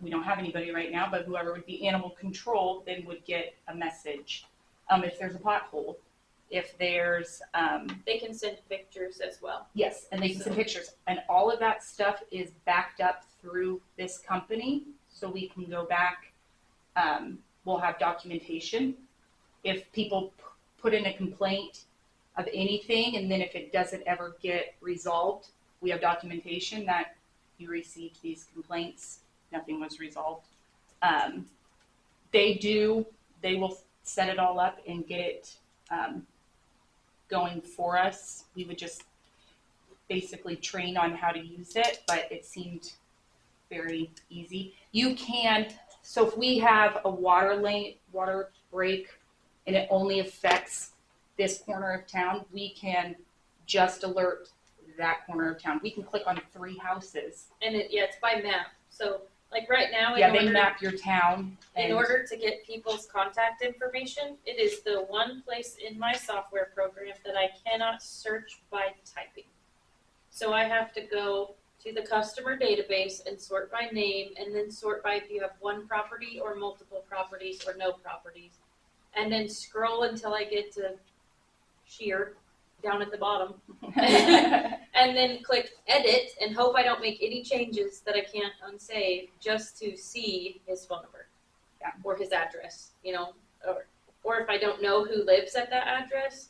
we don't have anybody right now, but whoever would be animal control then would get a message. If there's a pothole, if there's, They can send pictures as well. yes, and they can send pictures. And all of that stuff is backed up through this company, so we can go back. We'll have documentation. If people put in a complaint of anything, and then if it doesn't ever get resolved, we have documentation that you received these complaints, nothing was resolved. They will set it all up and get it going for us. We would just basically train on how to use it, but it seemed very easy. You can, so if we have a water break and it only affects this corner of town, we can just alert that corner of town. We can click on 3 houses. And it's by map. So like right now, Yeah, they map your town. in and- order to get people's contact information, it is the one place in my software program that I cannot search by typing. So I have to go to the customer database and sort by name, and then sort by if you have one property or multiple properties or no properties. And then scroll until I get to Sheer, down at the bottom. And then click edit and hope I don't make any changes that I can't unsave just to see his phone number. Yeah. Or his address, or if I don't know who lives at that address,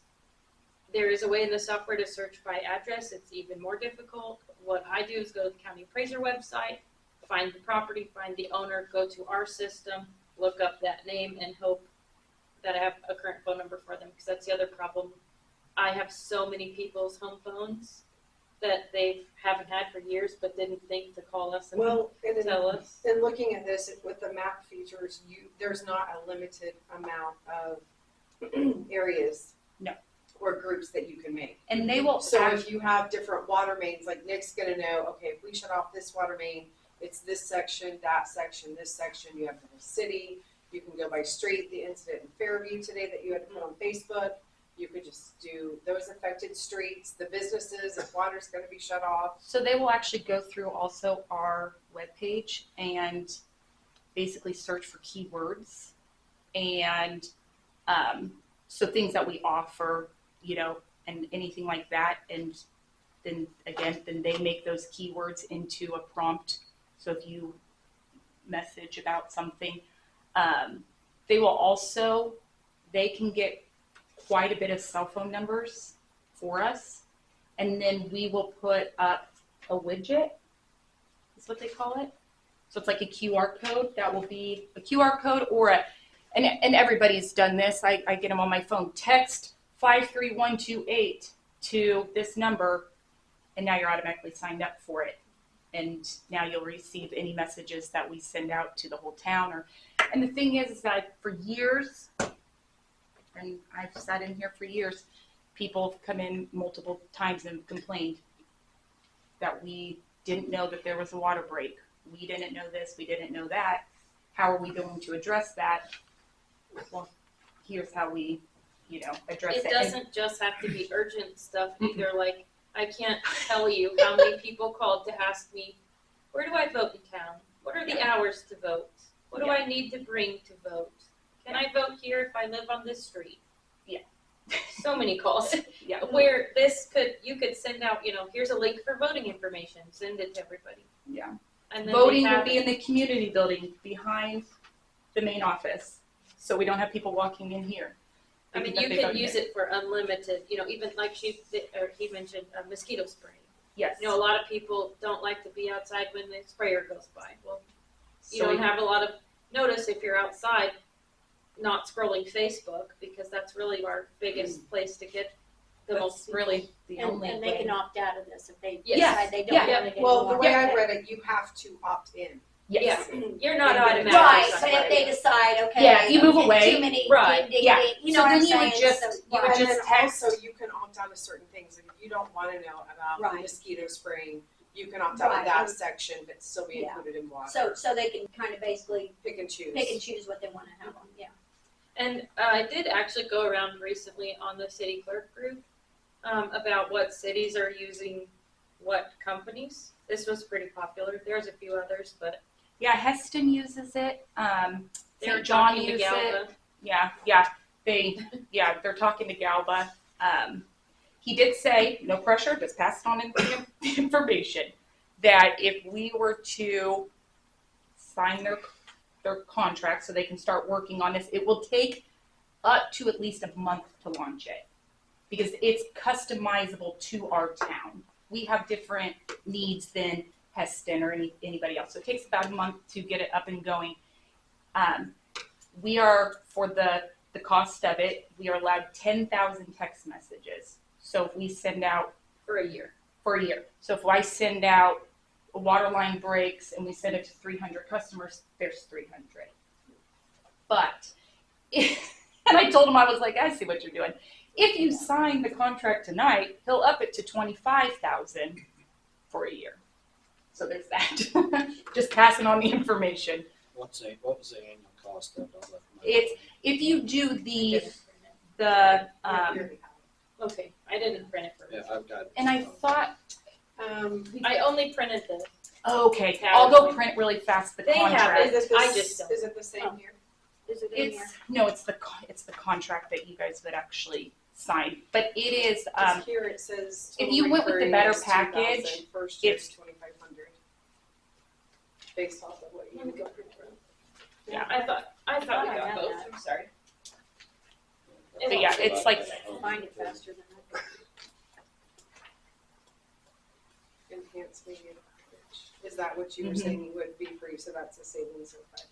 there is a way in the software to search by address. It's even more difficult. What I do is go to the county appraiser website, find the property, find the owner, go to our system, look up that name, and hope that I have a current phone number for them, because that's the other problem. I have so many people's home phones that they haven't had for years, but didn't think to call us and Well, and tell us. in looking at this with the map features, there's not a limited amount of areas. No. Or groups that you can make. And they will So if you have different water mains, like Nick's gonna know, okay, if we shut off this water main, it's this section, that section, this section, you have the whole city. You can go by street, the incident in Fairview today that you had to put on Facebook. You could just do those affected streets, the businesses, if water's gonna be shut off. So they will actually go through also our webpage and basically search for keywords and so things that we offer, and anything like that. And then they make those keywords into a prompt. So if you message about something, they can get quite a bit of cell phone numbers for us, and then we will put up a widget, is what they call it. So it's like a QR code. That will be a QR code or and everybody's done this. I get them on my phone. Text 53128 to this number, and now you're automatically signed up for it. And now you'll receive any messages that we send out to the whole town. And the thing is that for years, and I've sat in here for years, people have come in multiple times and complained that we didn't know that there was a water break. We didn't know this, we didn't know that. How are we going to address that? Well, here's how we, address it. It doesn't just have to be urgent stuff either. Like, I can't tell you how many people called to ask me, where do I vote in town? What are the hours to vote? What do I need to bring to vote? Can I vote here if I live on this street? Yeah. So many calls. Yeah. Where you could send out, here's a link for voting information. Send it to everybody. Yeah. And then Voting will be in the community building behind the main office. So we don't have people walking in here. I mean, you can use it for unlimited, even like he mentioned mosquito spraying. Yes. A lot of people don't like to be outside when the sprayer goes by. Well, you So don't have a lot of notice if you're outside not scrolling Facebook, because that's really our biggest place to get the most really the And only they way. can opt out of this if they Yes. decide they don't Yeah. want to get Well, the involved. way I read it, you have to opt in. Yes. Yeah, you're not Yeah. automatic. Right, but if they decide, okay. Yeah, if you move okay, away, too many, right, ding, ding, yeah. ding, you So know what then I'm you would saying? just- So, you would And just then text. also you can opt out of certain things. Like if you don't want to know about Right. mosquito spraying, you can opt out Right. of that section, but still be Yeah. included in water. So they can kind of basically pick and choose. pick and choose what they want to have on, yeah. And I did actually go around recently on the city clerk group about what cities are using what companies. This was pretty popular. There's a few others, but Yeah, Heston uses it. they were St. John talking to uses Galva. it. They're talking to Galba. He did say, no pressure, just pass on the information, that if we were to sign their contract so they can start working on this, it will take up to at least a month to launch it, because it's customizable to our town. We have different needs than Heston or anybody else. So it takes about a month to get it up and going. We are, for the cost of it, we are allowed 10,000 text messages. So if we send out For a year. So if I send out a water line breaks and we send it to 300 customers, there's 300. But, and I told him, I was like, I see what you're doing. If you sign the contract tonight, he'll up it to 25,000 for a year. So there's that. Just passing on the information. What was the annual cost of all that? If you do the Okay, I didn't print it for Yeah, I've got it. and I thought, I only printed the. okay, I'll go print really fast the They have contract. it. I just don't. Is it the same here? Is it in here? It's the contract that you guys would actually sign. But it is, 'Cause here it says. if total you went with the recurring better is package, 2,000, first year's it's- 2,500. Based off of what you. Let me go print it. Yeah, I thought we I got had both, that. I'm sorry. but yeah, it's like, Find it faster than that. Enhanced media package. Is that what you were Mhm. saying would be free? So that's a savings of $500.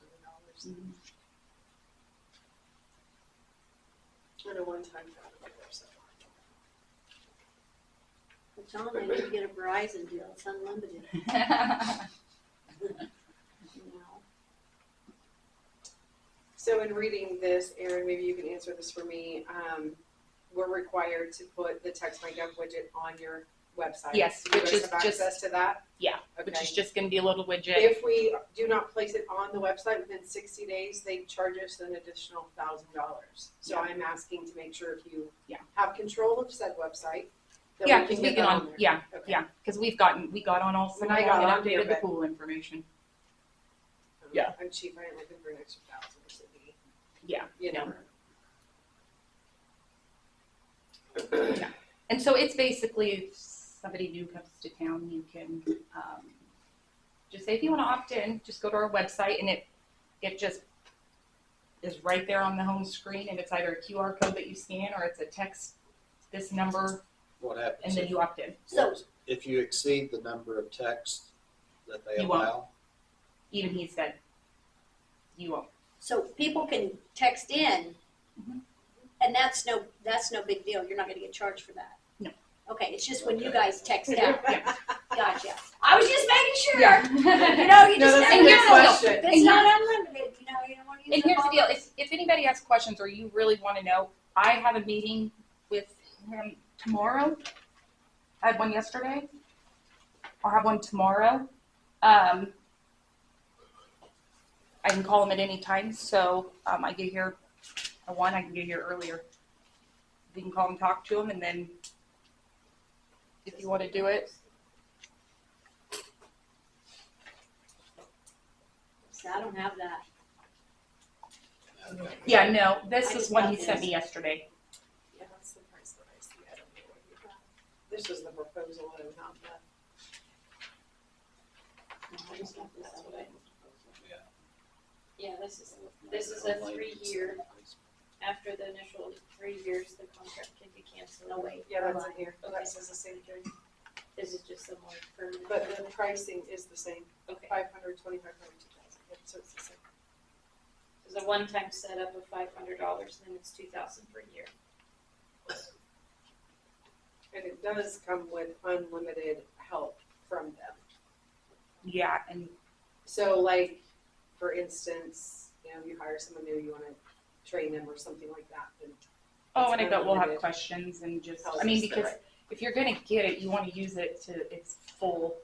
And a one-time fee. So. I'm telling you, I need to get a Verizon deal, it's unlimited, you know. So in reading this, Erin, maybe you can answer this for me. We're required to put the Text My Gov widget on your website. Yes, Do you which guys is have just- access to that? yeah, Okay. which is just gonna be a little widget. If we do not place it on the website within 60 days, they charge us an additional $1,000. So Yeah. I'm asking to make sure if you Yeah. have control of said website, that Yeah, we because can we get get that on, on there. yeah, Okay. yeah, because we got on all When summer I got long and on here, updated the but- pool information. Um, Yeah. I'm cheap. I ain't looking for an extra $1,000 to be, Yeah, you know. and so it's basically if somebody new comes to town, you can just say if you want to opt in, just go to our website and it just is right there on the home screen, and it's either a QR code that you scan or it's a text this number, What happens and then if- you opt in. So, if you exceed the number of texts that they You won't. allow? Even he said you won't. so people can text in, Mhm. and that's no big deal, you're not gonna get charged for that? No. Okay, it's just when you Okay. guys text out, gotcha. I was just making sure. Yeah. You know, you No, just that's never a good know. question. If it's And not unlimited, you know, you don't wanna use And the here's the deal, phone. if anybody has questions or you really want to know, I have a meeting with him tomorrow. I had one yesterday. I'll have one tomorrow. I can call him at any time, so I get here at 1, I can get here earlier. You can call and talk to him, and then if you want to do it, So I don't have that. yeah, no, this I is just one got he sent this. me yesterday. Yeah, that's the price that I see. I don't know what you have. This was the proposal and not the. I just got this today. Yeah, this is a 3-year, after the initial 3 years, the contract can be canceled. No, wait. Yeah, that's in here. Okay. That says the same thing. This is just a more permanent. But the pricing is the same. Okay, 500, 2,500, 2,000. Yep, so it's the same. there's a one-time setup of $500, then it's $2,000 per year. And it does come with unlimited help from them. Yeah, and So like, for instance, you hire someone new, you wanna train them or something like that, then. oh, and I it's bet we'll have unlimited. questions and just, Tells I mean, us that, because right. if you're gonna get it, you wanna use it to its full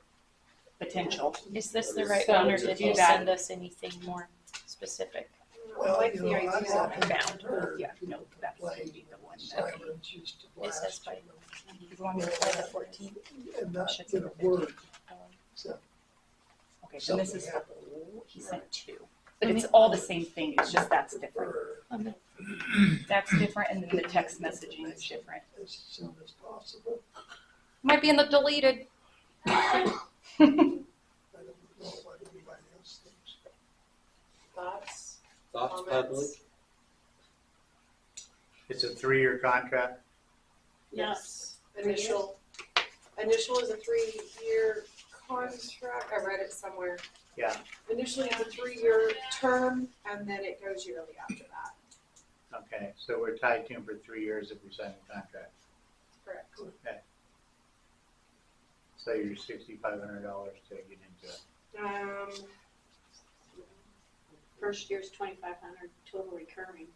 potential. Is this the right So one, or to did do you that- send us anything more specific? I Well, like you the know, idea. I've often Found. heard Yeah, no, people that's gonna complain be the one that, sirens used to It says blast by- as long as By the 14th. and not Should get say a word. So okay, so this Something is, happened. he sent 2. But it's all the same thing, it's just that's different. Or That's different, and then the text messaging is different. as soon as possible. Might be in the deleted. I don't know what anybody else thinks. Thoughts, Thoughts, public? comments? It's a 3-year contract. Yes. Initial is a 3-year contract. I read it somewhere. Yeah. Initially it's a 3-year term and then it goes yearly after that. Okay, so we're tied to him for 3 years if we sign the contract. Correct. So you're $6,500 to get into it. First year's 2,500 total recurring.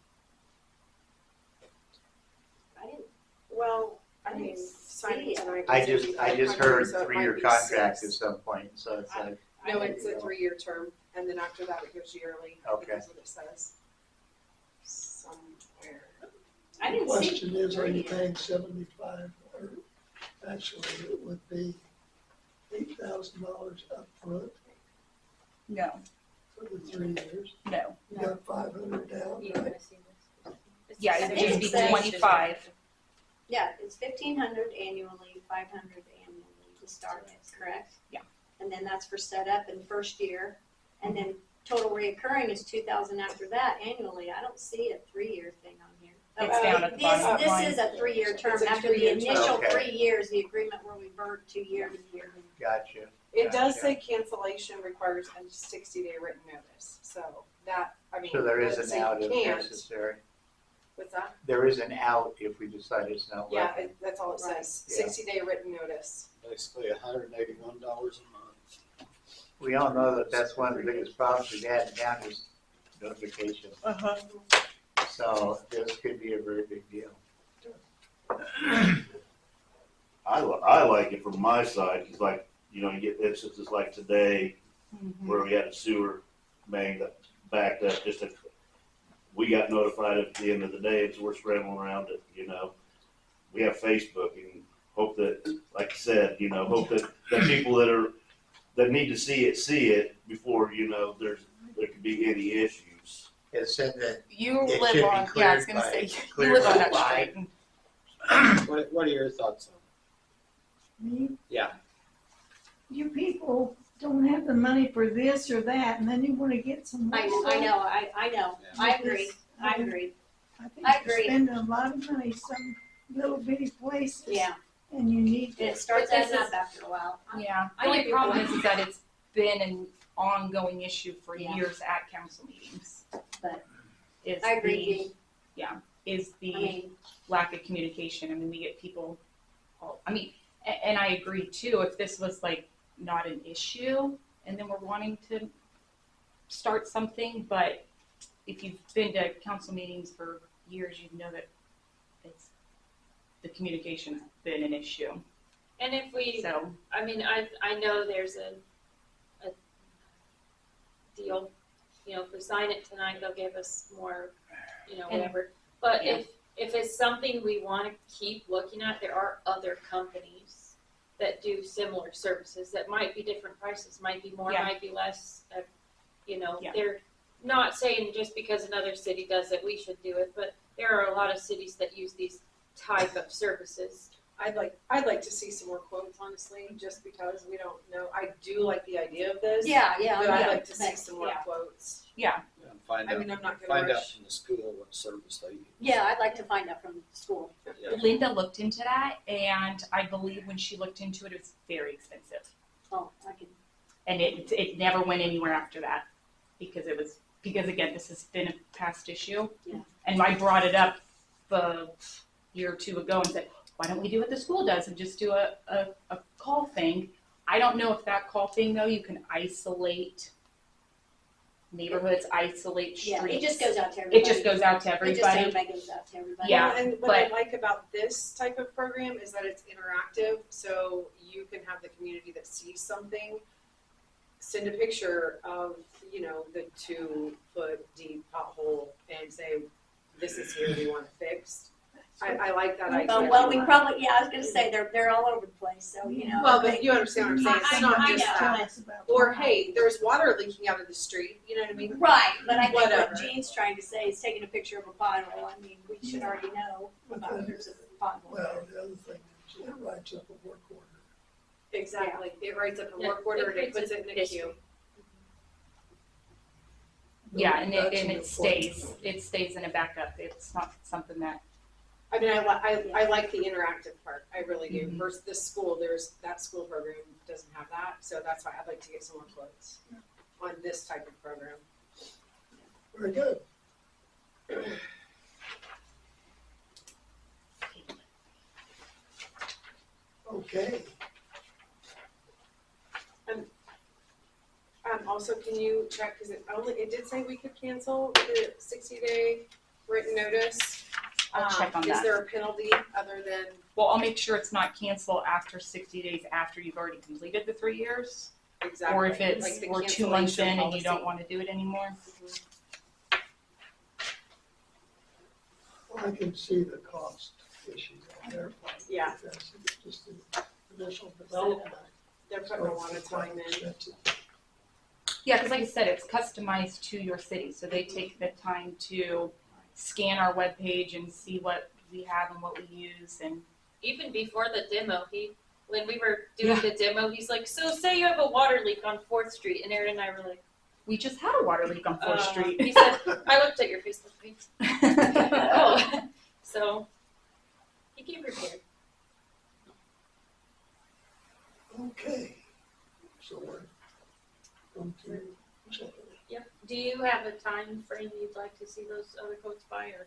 I didn't, Well, I I mean, didn't signing see it. tonight. I was just heard 500, so it might 3-year be contract 6. at some point, so it's like, No, it's a 3-year term, and then after that it goes yearly. I think Okay. that's what it says. Somewhere. I The didn't see. question is, are you paying 75, or actually it would be $8,000 upfront No, for the 3 years? no. You got 500 down, You right? wanna see this? Yeah, I it would think just be it says- 25. Yeah, it's 1,500 annually, 500 annually to start it, correct? Yeah. And then that's for setup and first year, and then total reoccurring is 2,000 after that annually. I don't see a 3-year thing on here. It's down at the bottom line. This is a 3-year term. It's a After the 3-year term. initial Okay. 3 years, the agreement will revert to year to year. Gotcha. It does Gotcha. say cancellation requires a 60-day written notice, so that, I mean. So there is doesn't an say out you if can't. necessary. What's that? There is an out if we decide it's not Yeah, working. that's all it Right. says, Yeah. 60-day written notice. Basically $181 a month. We all know that that's one of the biggest problems we've had in town is notification. So this could be a very big deal. I like it from my side, cause like, you know, you get instances like today, where we had a sewer main that backed up, we got notified at the end of the day, and so we're scrambling around it, you know. We have Facebook and hope that, like you said, you know, hope that people that need to see it before, you know, there could be any issues. It said that You It live should be on, yeah, I was cleared gonna by- say, you cleared live on by that five. street. What are your thoughts on Me, it? Yeah. you people don't have the money for this or that, and then you wanna get some more. I know, I know. I agree. I agree. I think I you're agree. spending a lot of money some little bitty places. Yeah, And you need and to. it starts But this adding is- up after a while. Yeah, I the only get your problem point. is that it's been an ongoing issue for Yeah. years at council meetings. But Is I agree, the- Jean. Is I the mean, lack of communication. I mean, we get people, and I agree too, if this was like not an issue and then we're wanting to start something, but if you've been to council meetings for years, you know that the communication has been an issue. And if we, So, I mean, I know there's a deal, you know, if we sign it tonight, they'll give us more, you know, And- whatever. But yeah. if it's something we wanna keep looking at, there are other companies that do similar services that might be different prices, might be more, Yeah. might be less, you know, Yeah. they're not saying just because another city does it, we should do it, but there are a lot of cities that use these type of services. I'd like to see some more quotes, honestly, just because we don't know. I do like the idea of this. yeah, But I'd yeah. like to see some more Yeah. quotes. yeah, And find I out, mean, I'm not gonna find out rush. from the school what service they use. Yeah, I'd like to find out from the school. Yeah. Linda looked into that, and I believe when she looked into it, it was very expensive. Oh, I can, And it never went anywhere after that because again, this has been a past issue. Yeah. And I brought it up a year or two ago and said, why don't we do what the school does and just do a call thing? I don't know if that call thing though, you can isolate neighborhoods, isolate yeah, streets. it just goes out to everybody. It just goes out to It just everybody. everybody goes out to everybody. Yeah, Well, and what I but- like about this type of program is that it's interactive, so you can have the community that sees something, send a picture of, you know, the 2-foot deep pothole and say, this is here, we want it fixed. I like that idea. Well, we probably, yeah, I was gonna say, they're all over the place, so, you know. Well, but you understand what I'm saying, it's not I just know. that. Tell us about Or, that. hey, there's water leaking out of the street, you know what I mean? Right, but I think Whatever. what Jean's trying to say is taking a picture of a pothole, I mean, we should already know about there's a pothole. Well, the other thing is it writes up a work order. Exactly, it writes up a Yeah, work order and it it puts it in a history. queue. Yeah, and That's it an stays. important It stays in a backup. It's not something that I mean, I like the interactive part, I really do. Mhm. Versus this school, that school program doesn't have that, so that's why I'd like to get some more quotes on this type of program. Very good. Okay, Also, can you check, cause it did say we could cancel the 60-day written notice. I'll check on Is that. there a penalty other than, Well, I'll make sure it's not canceled after 60 days after you've already completed the 3 years. exactly? Or if it's, like the we're 2 months in cancellation and you don't policy? want to do it anymore. well, I can see the cost issue on their part. Yeah. Because it's just the initial development. They're putting a lot of time in. Expensive. Yeah, because like I said, it's customized to your city. So they take the time to scan our webpage and see what we have and what we use, and Even before the demo, when we were doing the demo, he's like, so say you have a water leak on 4th Street, and Aaron and I were like, we just had a water leak on 4th Street. He said, I looked at your Facebook page. Oh, so he came prepared. Okay, so we're going to check it. Yep. Do you have a time frame you'd like to see those other quotes by, or?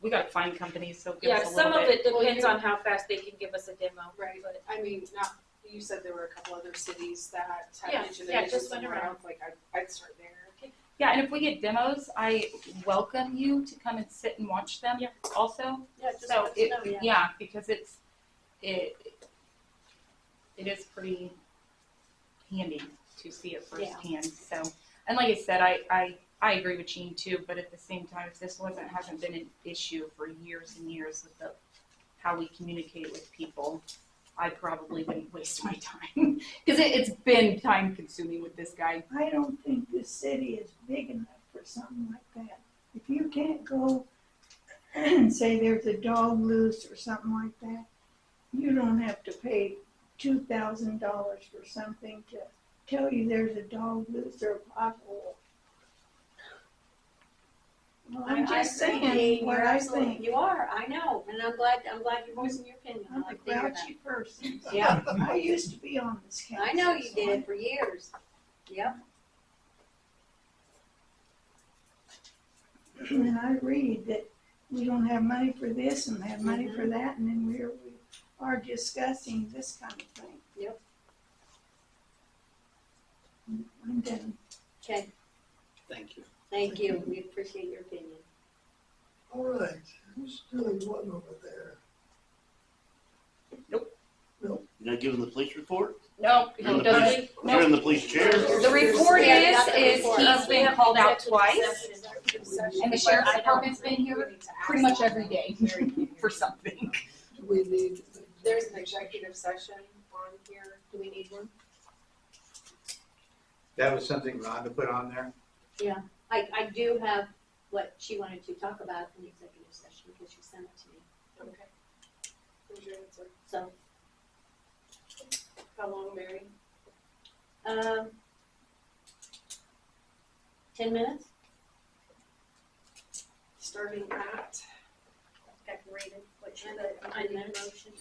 We got to find companies, so give Yeah, us a some little of bit. it depends on how fast they can give us a demo. Right, But I mean, you said there were a couple other cities that Yeah, had mentioned yeah, it just somewhere went around. else, like I'd start there. Yeah, and if we get demos, I welcome you to come and sit and watch them. Yeah. Also, Yeah, just so let us it, know, yeah, because it is pretty handy to see it Yeah. firsthand. So, and like I said, I agree with Gene too, but at the same time, if this hasn't been an issue for years and years with how we communicate with people, I probably wouldn't waste my time because it's been time consuming with this guy. I don't think this city is big enough for something like that. If you can't go and say there's a dog loose or something like that, you don't have to pay $2,000 for something to tell you there's a dog loose or a pothole. Well, I'm just saying what I think. You are, I know, and I'm glad you're voicing your opinion. I I'm a like to hear that. grouchy person. Yeah. I used to be on this council. I know you so did for years. Yep. And I read that we don't have money for this and have money for that, and then we are discussing this kind of thing. Yep. I'm done. Okay, Thank you. thank you. We appreciate your opinion. All right, who's doing what over there? You're not giving the police report? No, You're in the doesn't. police, you're in the police chair? The report Yeah, is, got the report. he's been called out twice, and the sheriff's But I don't department's been think here we need to ask pretty much them. every day for something. Do we need? There's an executive session on here. Do we need one? That was something Rhonda put on there? I do have what she wanted to talk about in the executive session because she sent it to me. Okay. Who's your answer? So, How long, Mary? 10 minutes? Starting at, Decorated, what she, I need a motion.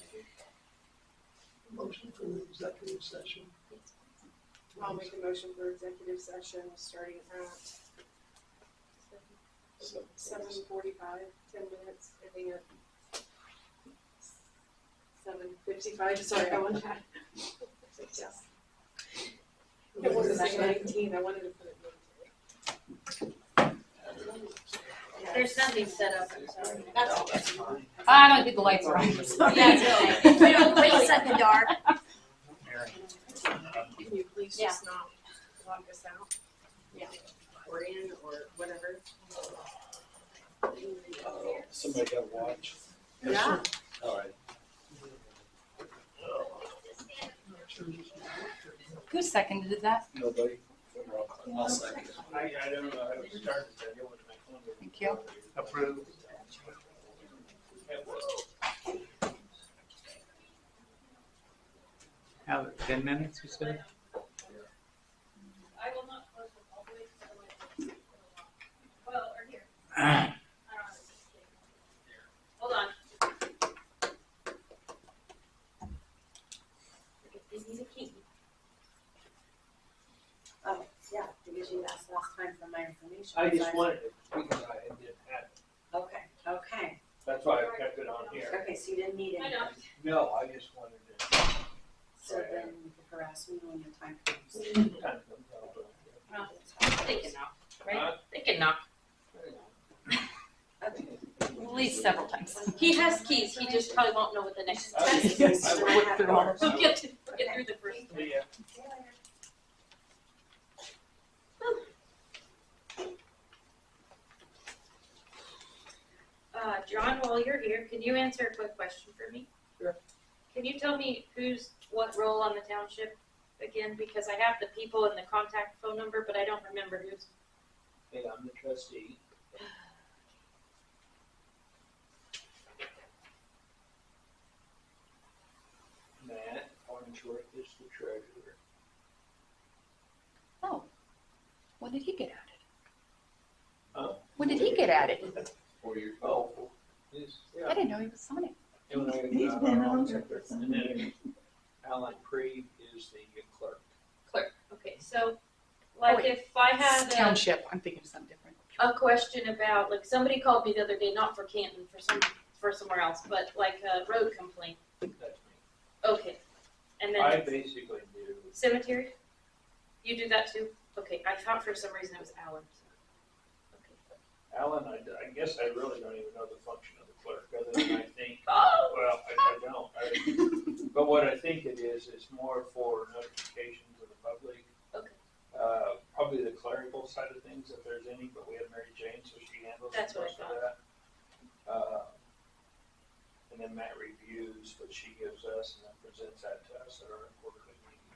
Motion for the executive session. I'll make a motion for executive session starting at 7:45, 10 minutes, ending at 7:55, sorry, I wanted to. Yes. It wasn't at 19, I wanted to put it military. There's nothing set up, I'm sorry. That's okay. I don't get the lights on. Yeah, it's okay. We don't place it in the dark. Can you please just not log us out? Yeah. Or in, or whatever. Somebody got a watch? Yeah. All right. Who seconded that? Nobody? I'll second it. I don't know how to start this. I deal with my phone. Thank you. Approved. How, 10 minutes, you said? I will not close the hallway, otherwise well, or here. Ah, Hold on. They need a key. Oh, yeah, because you asked last time for my information. I just wanted it because I didn't have it. Okay, okay, That's why I kept it on here. okay, so you didn't need I it. know. No, I just wanted it. So then you can harass me when your time comes. Kind of comes out. They can knock, right? They can knock. Okay. At least several times. He has keys, he just probably won't know what the next I step just- is. I And I worked have through all yours. He'll get through the first. Yeah. John, while you're here, can you answer a quick question for me? Sure. Can you tell me what role on the township again? Because I have the people and the contact phone number, but I don't remember who's. Hey, I'm the trustee. treasurer. Oh, when did he get added? Huh? When did he get added? 4 years. Oh, he's, I didn't know he was on it. And when I He's got been on, on there for some and then years. Alan Preed is the clerk. Clerk, okay, so, like, wait. if I had Township, I'm thinking of something different. a question about, like, somebody called me the other day, not for Canton, for somewhere else, but like a road complaint, That's me. okay. And I then basically do, cemetery, you do that too? Okay, I thought for some reason it was Alan. Okay. Alan, I guess I really don't even know the function of the clerk, other than I think, Oh. well, I don't. But what I think it is more for notification to the public. Okay. Probably the clerical side of things, if there's any, but we have Mary Jane, so she handles That's what I most of that. And then Matt reviews what she gives us and then presents that to us at our quarterly meeting.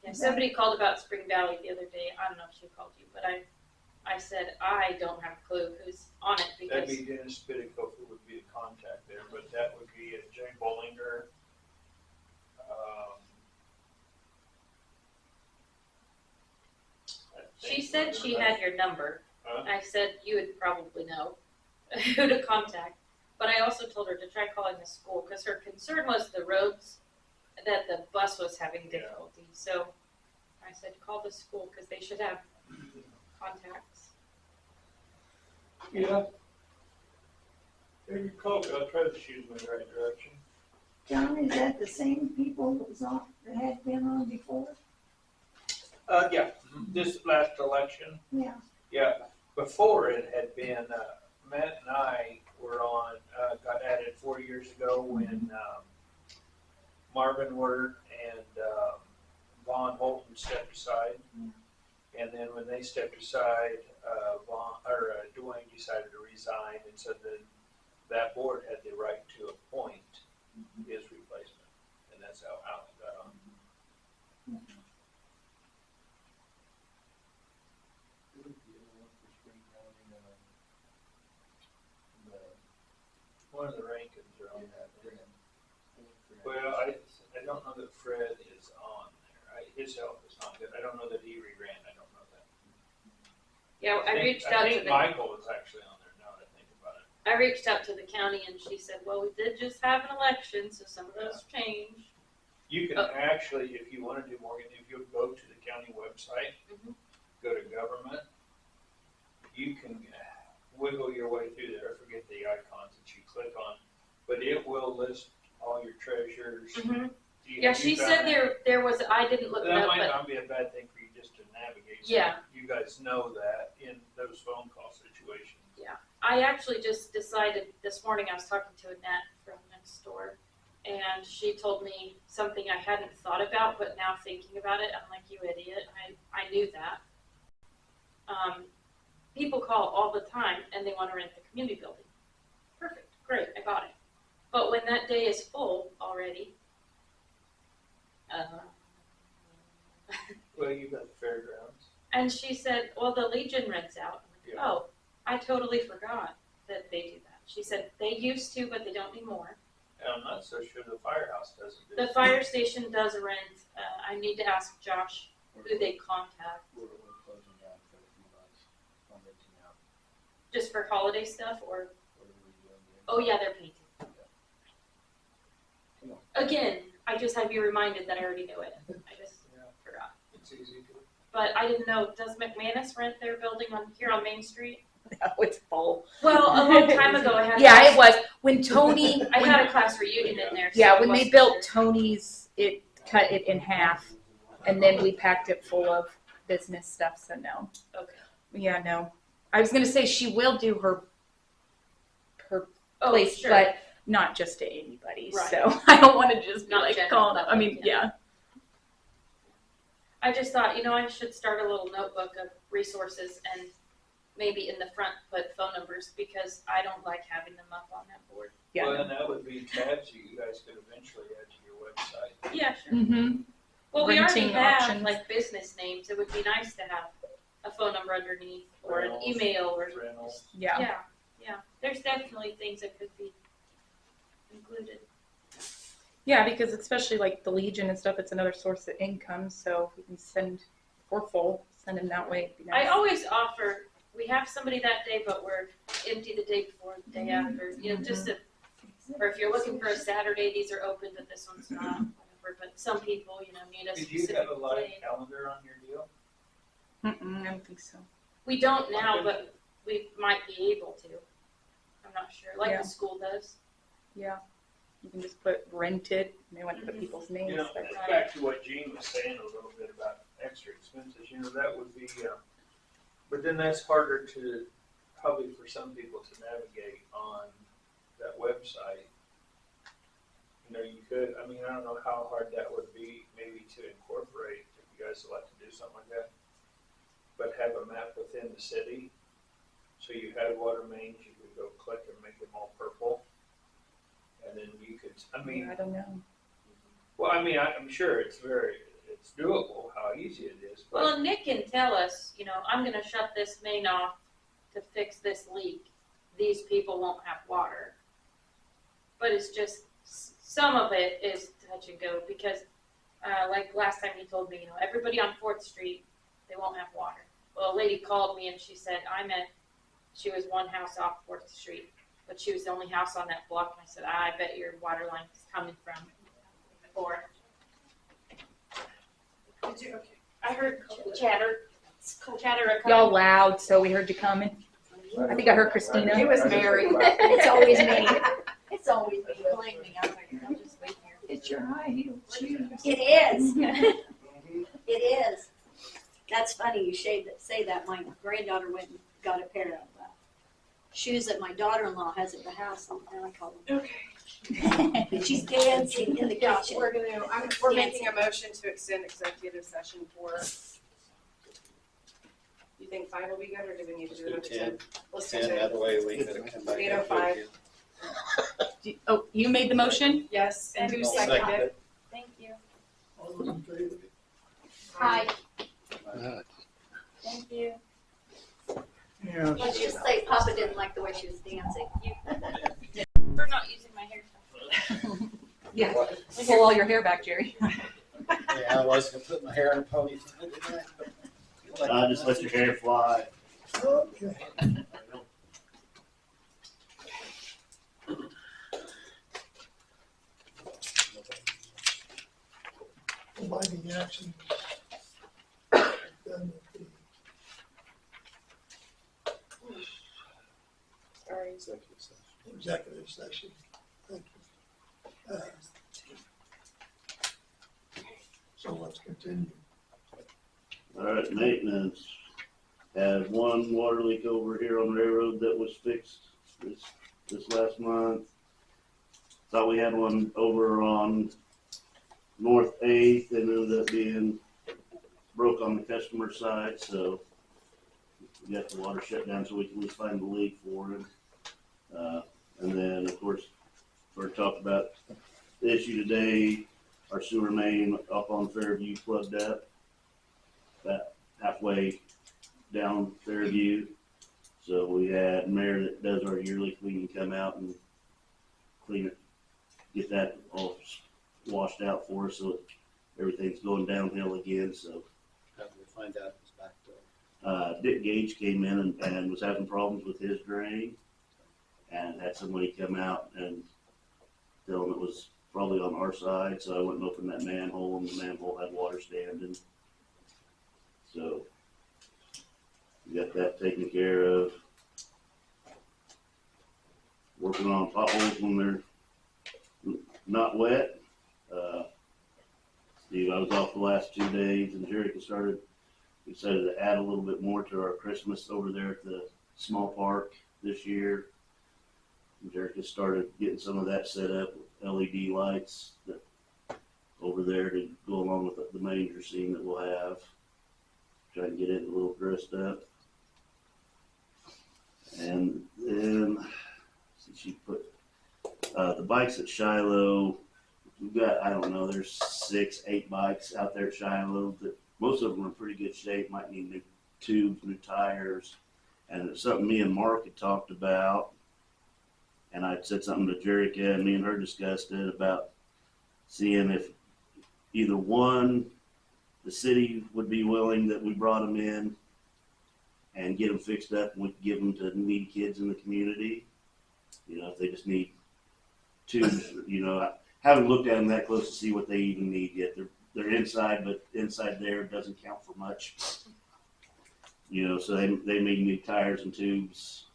Yeah, somebody called about Spring Valley the other day, I don't know if she called you, but I said, I don't have a clue who's on it That'd because, be Dennis Spidikoff who would be the contact there, but that would be Jay Bollinger. I she think said she had your number. Huh? I said you would probably know who to contact, but I also told her to try calling the school because her concern was the roads, that the bus was having difficulty. So I said, call the school because they should have contacts. Yeah. Maybe call, I'll try to shoot them in the right direction. John, is that the same people that was on, that had been on before? Yeah, this last election, Yeah. yeah, before it had been, Matt and I were on, got added 4 years ago when, Marvin Word and, Vaughn Holton stepped aside. And then when they stepped aside, Dwayne decided to resign, and so then that board had the right to appoint his replacement, and that's how Alan got on. One of the Rankins are on that. Well, I don't know that Fred is on there. His health is not good. I don't know that he ran. I don't know that. Yeah, I reached out I to think the Michael is actually on there now that I think about it. I reached out to the county and she said, well, we did just have an election, so some of those changed. You can actually, if you want to do Morgan, if you go to the county website, Mhm. go to government, you can wiggle your way through there. I forget the icons that you click on, but it will list all your treasures. Mhm. You- Yeah, you she found said that. there was, I didn't look it That up, might but not be a bad thing for you just to navigate. So Yeah. You guys know that in those phone call situations. I actually just decided this morning, I was talking to Annette from next door, and she told me something I hadn't thought about, but now thinking about it, I'm like, you idiot, I knew that. People call all the time and they want to rent the community building. Perfect, great, I got it. But when that day is full already, Well, you got the fairgrounds. and she said, well, the Legion rents out. I'm like, Yeah. oh, I totally forgot that they do that. She said, they used to, but they don't anymore. And I'm not so sure the firehouse doesn't do The it. fire station does rent, I need to ask Josh who they contact, We're closing down for a few months. I'm renting out just for holiday stuff, or, whatever we're doing. oh yeah, they're painting. Come on. Again, I just had to be reminded that I already knew it, I just Yeah. forgot. It's easy to. But I didn't know, does McManus rent their building here on Main Street? No, it's full. Well, a long time ago I had. Yeah, it was when Tony. I had a class reunion in there. So Yeah, I when they wasn't built sure. Tony's, it cut it in half, and then we packed it full of business stuff. So no. Okay. Yeah, no. I was gonna say she will do her Oh, place, sure. but not just to anybody. Right. So I don't want to just be Not like general calling up. I public, mean, yeah. yeah. I just thought, I should start a little notebook of resources and maybe in the front put phone numbers because I don't like having them up on that board. Yeah. Well, then that would be tabs you guys could eventually add to your website. Yeah, sure. Mm-hmm. Well, we already Renting have options. like business names. It would be nice to have a phone number underneath or an Reynolds, email or Reynolds. Yeah. yeah. There's definitely things that could be included. Yeah, because especially like the Legion and stuff, it's another source of income. So if we can send, if we're full, send them that way. It'd be I nice. always offer, we have somebody that day, but we're empty the day before, the day after, you know, just to, or if you're looking for a Saturday, these are open, but this one's not, whatever. But some people, you know, need a Did you specific have a live day. calendar on your deal? Mm-mm, I don't think so. We don't now, but we might be able to. I'm not sure, like Yeah. the school does. Yeah. You can just put rented, and they want to put Mhm. people's names. You know, but- back to what Gene was saying a little bit about extra expenses, you know, that would be, but then that's harder to, probably for some people to navigate on that website. You know, you could, I mean, I don't know how hard that would be maybe to incorporate, if you guys would like to do something like that. But have a map within the city, so you had water mains, you could go click and make them all purple. And then you could, I mean, I don't know. well, I mean, I'm sure it's doable, how easy it is, but. Well, and Nick can tell us, you know, I'm gonna shut this main off to fix this leak. These people won't have water. But it's just, some of it is touch and go because, like last time he told me, you know, everybody on 4th Street, they won't have water. Well, a lady called me and she said, she was one house off 4th Street, but she was the only house on that block. And I said, I bet your water line is coming from 4th. Did you, okay. I heard chatter. Chatter. Y'all loud, so we heard you coming. I think I heard Christina. It was Mary. It's always me. It's always me. Blame me. I'll just wait here. It's your high heel shoes. It is. It is. That's funny you say that. My granddaughter went and got a pair of shoes that my daughter-in-law has at the house, and I call them. Okay. She's dancing in the Yeah, kitchen. we're making a motion to extend executive session for, you think 5 will be good, or do we need to do Let's do another 10? 10. Let's do 10, 10. that way we can come back. 8:05. Oh, you made the motion? Yes, and who I'll seconded second it? Thank you. All those in favor? Hi. it. Thank you. Yeah. Let's just say Papa didn't like the way she was dancing. For not using my hair. Yeah. Pull all your hair back, Jerry. Yeah, I was gonna put my hair in a ponytail. Just let your hair fly. Okay. Lighting actions done with the Sorry. Executive session. executive session. Thank you. So let's continue. All right, maintenance. Had one water leak over here on Railroad that was fixed this last month. Thought we had one over on North 8th and ended up being broke on the customer side, so we got the water shut down so we can at least find the leak for it. And then, of course, we're talking about the issue today, our sewer main up on Fairview plugged up, about halfway down Fairview. So we had Mayor that does our yearly cleaning come out and clean it, get that all washed out for us, so everything's going downhill again. So How do we find out it's backed up? Dick Gage came in and was having problems with his drain, and had somebody come out and tell him it was probably on our side. So I went and opened that manhole, and the manhole had water standing. So we got that taken care of. Working on potholes when they're not wet. Steve, I was off the last 2 days, and Jerica decided to add a little bit more to our Christmas over there at the small park this year. And Jerica started getting some of that set up with LED lights that over there to go along with the manger scene that we'll have. Trying to get it a little dressed up. And then she put the bikes at Shiloh. We've got, I don't know, there's 6, 8 bikes out there at Shiloh that most of them are in pretty good shape, might need new tubes, new tires. And it's something me and Mark had talked about. And I said something to Jerica, and me and her discussed it about seeing if either one, the city would be willing that we brought them in and get them fixed up and we could give them to needy kids in the community. You know, if they just need tubes, you know, I haven't looked at them that close to see what they even need yet. They're inside, but inside there doesn't count for much. You know, so they may need tires and tubes,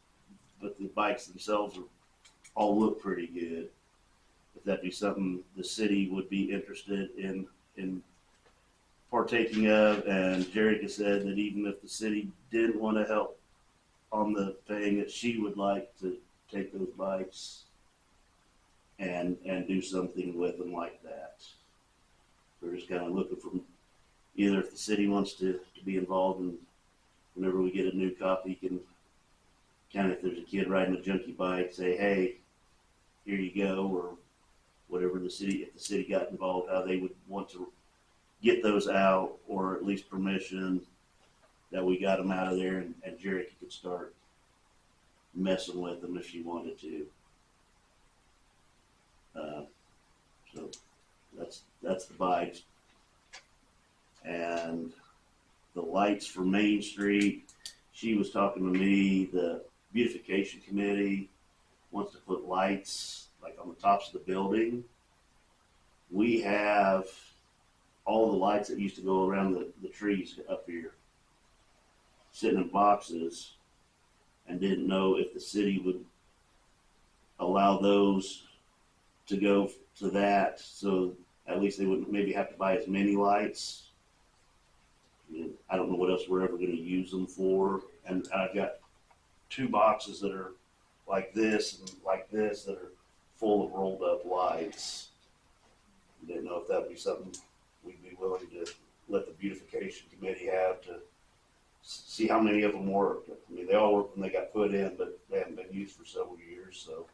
but the bikes themselves all look pretty good. If that be something the city would be interested in partaking of, and Jerica said that even if the city didn't want to help on the thing, that she would like to take those bikes and do something with them like that. We're just kind of looking for either if the city wants to be involved, and whenever we get a new copy, can kind of, if there's a kid riding a junkie bike, say, hey, here you go, or whatever the city, if the city got involved, how they would want to get those out, or at least permission that we got them out of there, and Jerica could start messing with them if she wanted to. So that's the bikes. And the lights for Main Street, she was talking to me, the beautification committee wants to put lights like on the tops of the building. We have all the lights that used to go around the trees up here sitting in boxes, and didn't know if the city would allow those to go to that, so at least they wouldn't maybe have to buy as many lights. I don't know what else we're ever going to use them for. And I've got 2 boxes that are like this and like this that are full of rolled up lights. Didn't know if that would be something we'd be willing to let the beautification committee have to see how many of them work. I mean, they all work when they got put in, but they haven't been used for several years, so.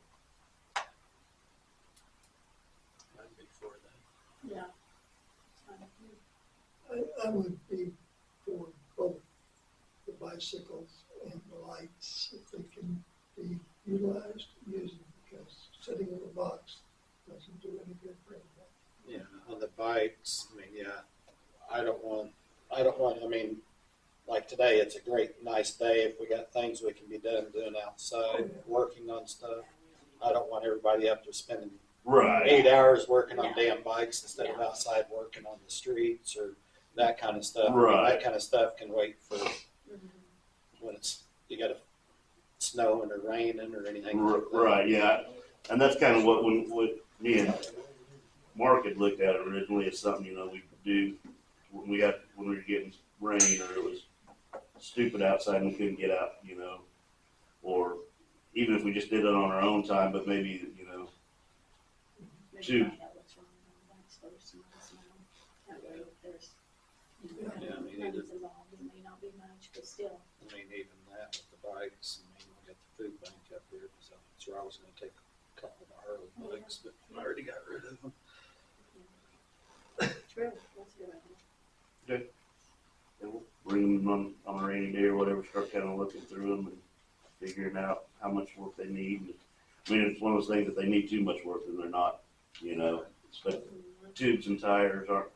I'd be for that. Yeah. I would be for both the bicycles and the lights, if they can be utilized, used, because sitting in a box doesn't do any good for anybody. Yeah, on the bikes, I mean, yeah, I don't want, I mean, like today, it's a great, nice day. If we got things we can be doing outside, working on stuff, I don't want everybody up there spending 8 hours working on damn bikes instead of outside working on the streets or that kind of stuff. Right. That kind of stuff can wait for when you got snowing or raining or anything like that. Right, yeah. And that's kind of what me and Mark had looked at originally as something, you know, we could do when we were getting rain or it was stupid outside and we couldn't get out, you know, or even if we just did it on our own time, but maybe, you know, Yeah, I mean, involved, it may not be much, but still. I mean, even that with the bikes, I mean, we got the food bank up here, so that's where I was gonna take a couple of my Harley bikes, but I already got rid of them. True, that's a good idea. and we'll bring them on a rainy day or whatever, start kind of looking through them and figuring out how much work they need. I mean, it's one of those things that they need too much work and they're not, you know, but tubes and tires aren't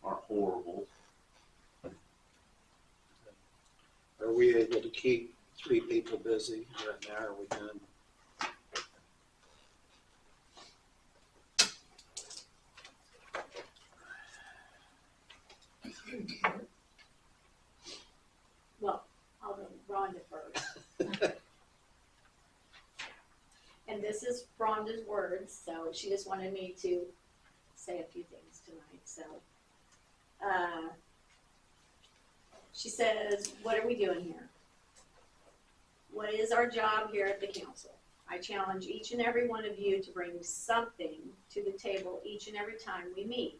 horrible. Are we able to keep 3 people busy right now? Are we done? Well, I'll go Rhonda first. And this is Rhonda's words, so she just wanted me to say a few things tonight, so. She says, what are we doing here? What is our job here at the council? I challenge each and every one of you to bring something to the table each and every time we meet.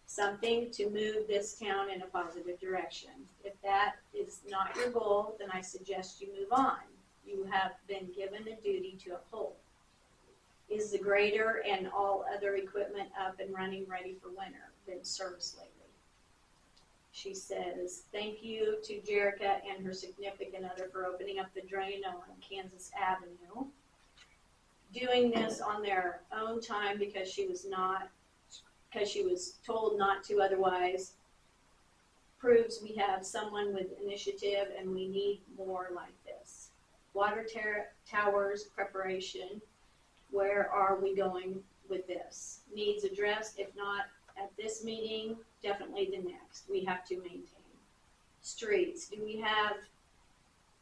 Something to move this town in a positive direction. If that is not your goal, then I suggest you move on. You have been given a duty to uphold. Is the grader and all other equipment up and running ready for winter? Been serviced lately? She says, thank you to Jerica and her significant other for opening up the drain on Kansas Avenue. Doing this on their own time because she was not because she was told not to otherwise, proves we have someone with initiative and we need more like this. Water towers preparation, where are we going with this? Needs addressed, if not at this meeting, definitely the next. We have to maintain. Streets, do we have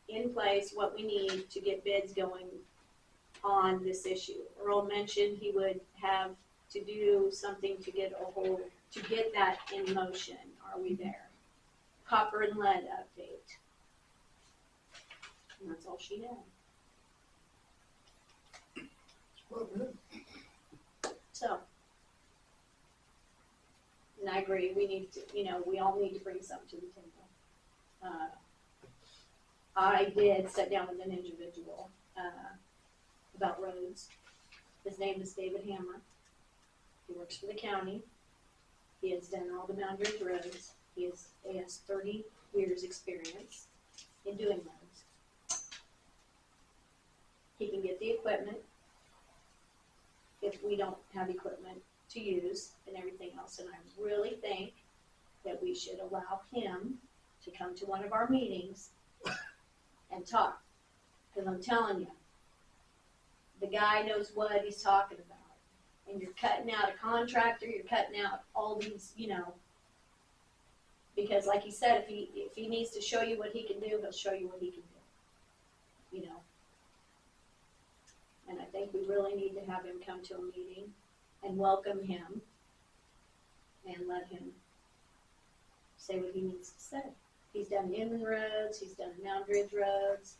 in place what we need to get bids going on this issue? Earl mentioned he would have to do something to get that in motion. Are we there? Copper and lead update. And that's all she had. Well, good. So, and I agree, we need to, we all need to bring something to the table. I did sit down with an individual, about roads. His name is David Hammer. He works for the county. He has done all the Mound Ridge roads. He has 30 years experience in doing roads. He can get the equipment if we don't have equipment to use and everything else. And I really think that we should allow him to come to one of our meetings and talk. Because I'm telling you, the guy knows what he's talking about. And you're cutting out a contractor, you're cutting out all these, because like he said, if he needs to show you what he can do, he'll show you what he can do. And I think we really need to have him come to a meeting and welcome him and let him say what he needs to say. He's done Inman roads, he's done Mound Ridge roads.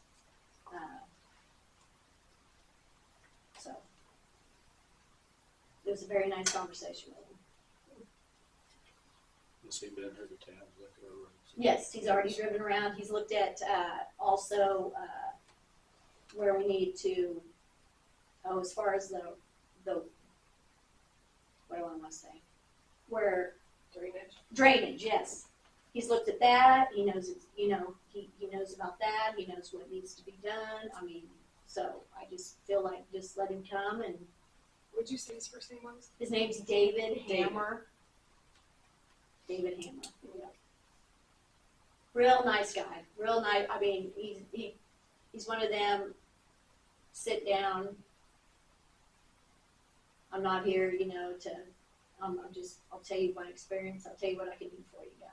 So it was a very nice conversation with him. Has he been here to town, look at our roads? Yes, he's already driven around. He's looked at also where we need to, as far as the what do I want to say? Where drainage, yes. He's looked at that. He knows he knows about that. He knows what needs to be done. I mean, so I just feel like just let him come. And What'd you say his first name was? his name's David Hammer. David Hammer. Yeah. Real nice guy. Real nice. I mean, he's one of them. Sit down. I'm not here, to. I'll tell you my experience. I'll tell you what I can do for you, guy.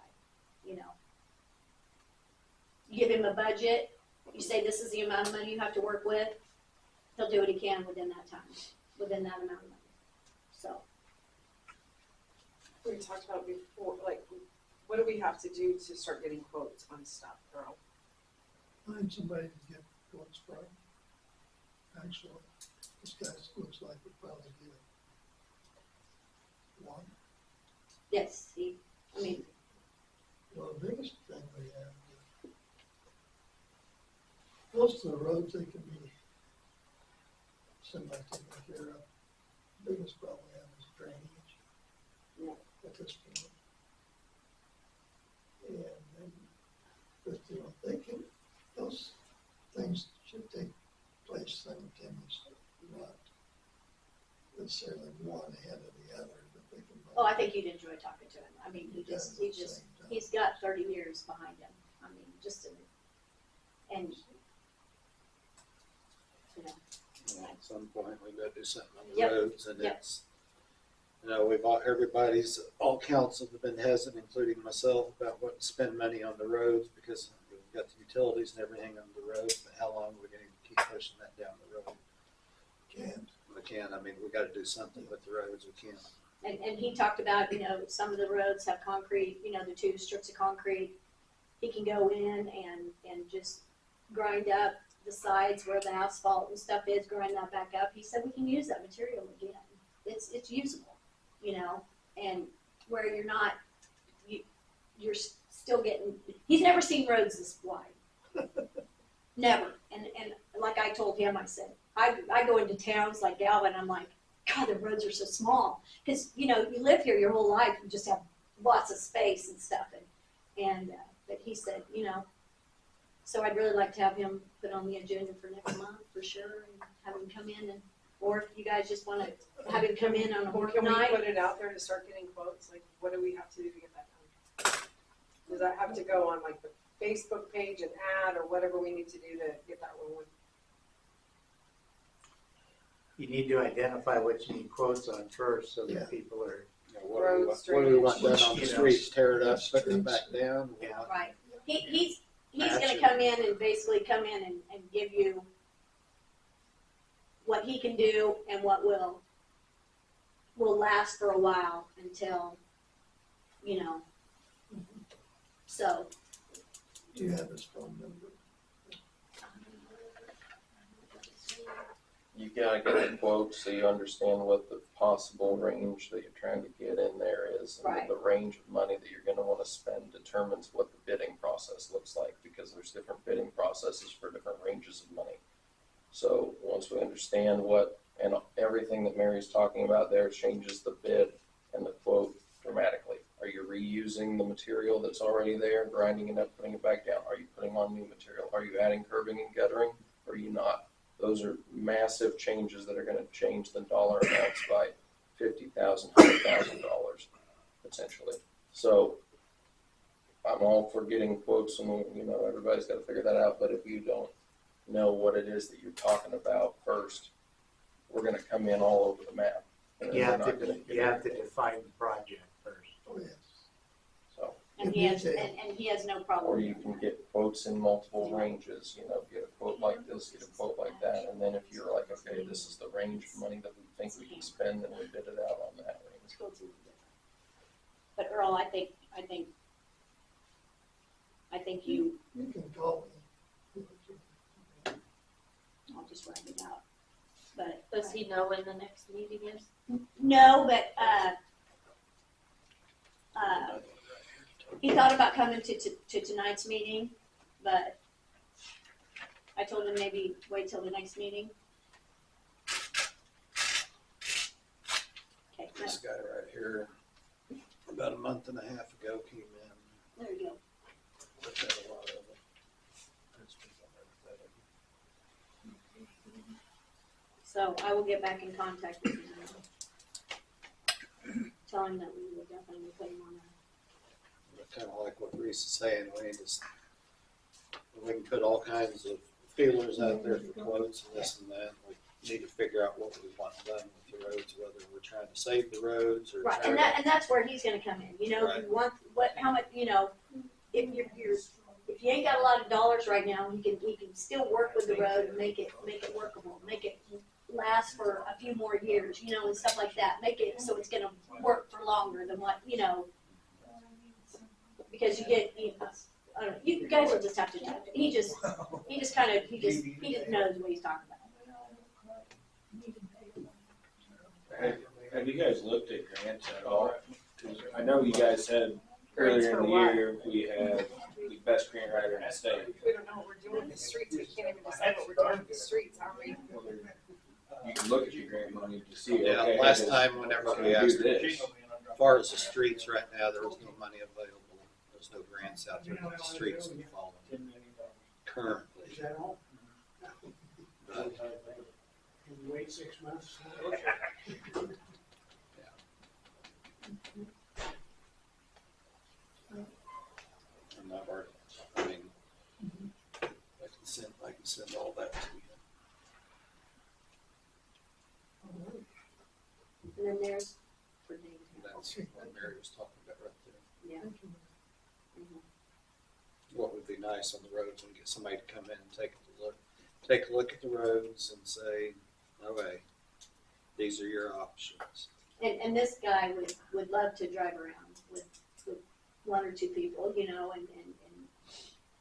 You give him a budget. You say this is the amount of money you have to work with. He'll do what he can within that time, within that amount of money. So. We talked about before, like, what do we have to do to start getting quotes on stuff, Earl? Find somebody to get quotes from. Actually, this guy looks like we probably get one. Yes, Well, the biggest thing we have, most of the roads, they can be semi-taken care of. The biggest problem we have is drainage. Yeah. At this point. And then, but those things should take place simultaneously, not necessarily one ahead of the other, but they can. Oh, I think you'd enjoy talking to him. I mean, he's got 30 years behind him. I mean, At some point, we've got to do something on the Yep. roads, and Yep. it's, all council have been hesitant, including myself, about what to spend money on the roads, because we've got the utilities and everything on the road, but how long are we going to keep pushing that down the road? We can't, we got to do something with the roads, we can't. And he talked about, some of the roads have concrete, the 2 strips of concrete. He can go in and just grind up the sides where the asphalt and stuff is, grind that back up. He said we can use that material again. It's usable, and where you're not, you're still getting, he's never seen roads this wide. Never. And like I told him, I said, I go into towns like Galvin, I'm like, God, the roads are so small. Because, you live here your whole life, you just have lots of space and stuff. But he said, so I'd really like to have him put on the agenda for next month for sure, and have him come in and Or if you guys just wanna have him come in on a Or work can we night. put it out there to start getting quotes? Like, what do we have to do to get that done? Does that have to go on like the Facebook page and ad or whatever we need to do to get that rolling? You need to identify what you need quotes on first, so Yeah. that people are, You know, what do we Roads, want, what do we want done drainage, on the you know. streets, tear it up, put it back down? Yeah. Right. He's gonna Patch it. come in and basically come in and give you what he can do and what will last for a while until, you know. So, Do you have his phone number? You gotta get a quote so you understand what the possible range that you're trying to get in there is. And Right. the range of money that you're gonna wanna spend determines what the bidding process looks like, because there's different bidding processes for different ranges of money. So once we understand what, and everything that Mary's talking about there changes the bid and the quote dramatically. Are you reusing the material that's already there, grinding it up, putting it back down? Are you putting on new material? Are you adding curbing and guttering, or are you not? Those are massive changes that are gonna change the dollar amounts by $50,000, $100,000 potentially. So I'm all for getting quotes and, you know, everybody's gotta figure that out, but if you don't know what it is that you're talking about first, we're gonna come in all over the map. And you we're have not gonna to, get you have it. to define the project first. Oh, yes. So, and he has, and he has no or problem. you can get quotes in multiple ranges, you know, get a quote like this, get a quote like that, and then if you're like, okay, this is the range of money that we think we can spend, then we bid it out on that range. But Earl, I think you, You can call me. I'll just write it out. But Does he know when the next meeting is? no, but he thought about coming to tonight's meeting, but I told him maybe wait till the next meeting. Okay, This guy right here, about a month and a half ago, came in, there you go. looked at a lot of it. There's people that So I will get back in contact with him. Tell him that we will definitely put him on kind of like what Reese is saying, we need to, we can put all kinds of feelers out there for quotes and this and that. We need to figure out what we want done with the roads, whether we're trying to save the roads or. right, tear and that's where he's gonna come in, you know, if you want, how much, you know, if if you ain't got a lot of dollars right now, he can still work with the road and make it workable, make it last for a few more years, you know, and stuff like that, make it so it's gonna work for longer than what, you know, because you get, I don't know, you guys will just have to, he just knows what he's talking about. Have you guys looked at grants at all? 'Cause I know you guys said Grants earlier in for the what? year, we had the best grant writer in the state. We don't know what we're doing with the streets, we can't even decide what we're doing with the streets, how are we? You can look at your grant money to see, Yeah, okay. last does- time whenever can we do asked, this? as far as the streets right now, there was no money available. There's no grants out there for the streets that fall currently. Is that all? But, Can you wait 6 months? I'm not worried. I mean, I can send all that to you. And then there's for Dave. That's what Mary was talking about right there. Yeah. What would be nice on the roads and get somebody to come in and take a look at the roads and say, okay, these are your options. And this guy would love to drive around with one or two people, you know, and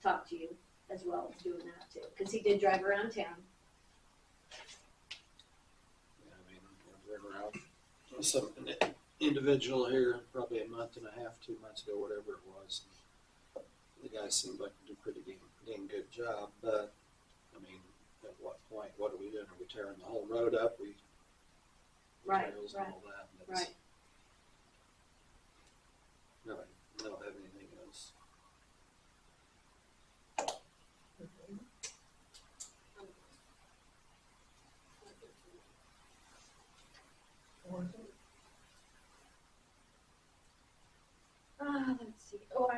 talk to you as well as doing that too. Because he did drive around town. Yeah, I mean, we're around some individual here probably a month and a half, 2 months ago, whatever it was. The guy seemed like to do a pretty dang good job, but I mean, at what point? What are we doing? Are we tearing the whole road up? Right, trails right, and all that. And that's- right. No, I don't have anything else.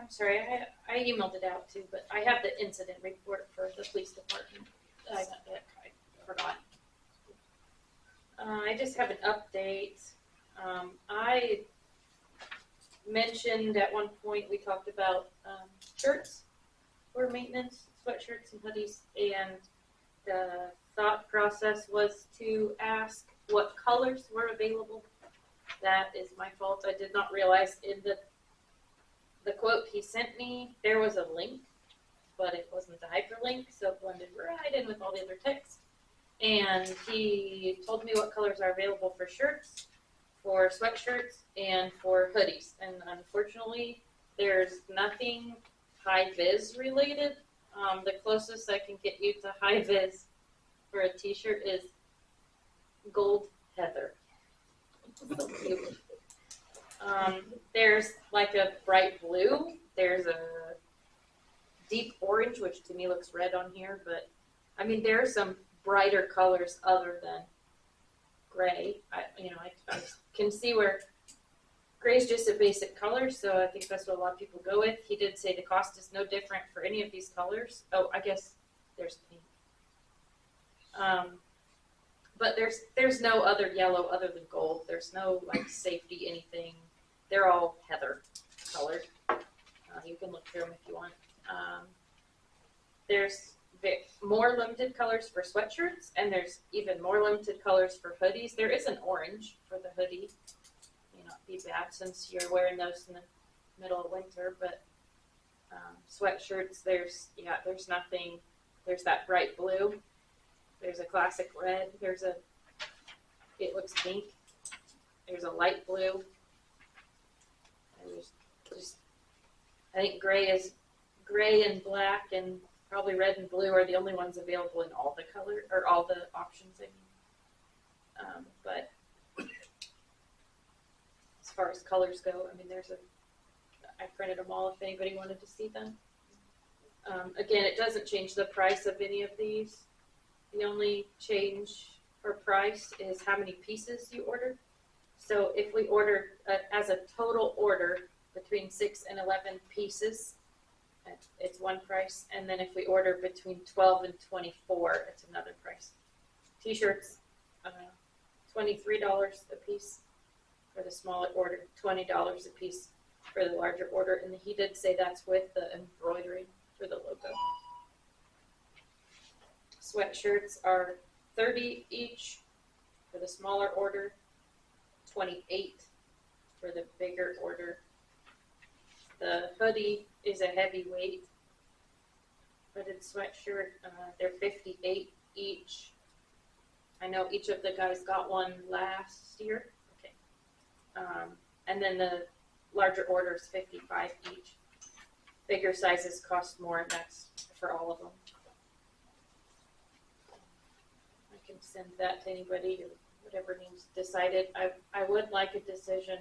I'm sorry, I emailed it out too, but I have the incident report for the police department. I forgot. I just have an update. I mentioned at one point, we talked about shirts for maintenance, sweatshirts and hoodies, and the thought process was to ask what colors were available. That is my fault. I did not realize in the quote he sent me, there was a link, but it wasn't a hyperlink, so it blended right in with all the other text. And he told me what colors are available for shirts, for sweatshirts, and for hoodies. And unfortunately, there's nothing high-vis related. The closest I can get you to high-vis for a t-shirt is gold heather. So cute. There's like a bright blue. There's a deep orange, which to me looks red on here, but I mean, there are some brighter colors other than gray. I can see where gray is just a basic color, so I think that's what a lot of people go with. He did say the cost is no different for any of these colors. Oh, I guess there's pink. But there's no other yellow other than gold. There's no like safety anything. They're all heather colored. You can look through them if you want. There's more limited colors for sweatshirts, and there's even more limited colors for hoodies. There is an orange for the hoodie. May not be bad since you're wearing those in the middle of winter, but sweatshirts, there's nothing. There's that bright blue. There's a classic red. It looks pink. There's a light blue. I think gray and black and probably red and blue are the only ones available in all the color or all the options. But as far as colors go, I mean, I printed them all if anybody wanted to see them. Again, it doesn't change the price of any of these. The only change for price is how many pieces you order. So if we order as a total order between 6 and 11 pieces, it's one price. And then if we order between 12 and 24, it's another price. T-shirts, $23 a piece for the smaller order, $20 a piece for the larger order. And he did say that's with the embroidery for the logo. Sweatshirts are $30 each for the smaller order, $28 for the bigger order. The hoodie is a heavyweight hooded sweatshirt. They're $58 each. I know each of the guys got one last year. Okay. And then the larger order is $55 each. Bigger sizes cost more, and that's for all of them. I can send that to anybody or whatever needs decided. I would like a decision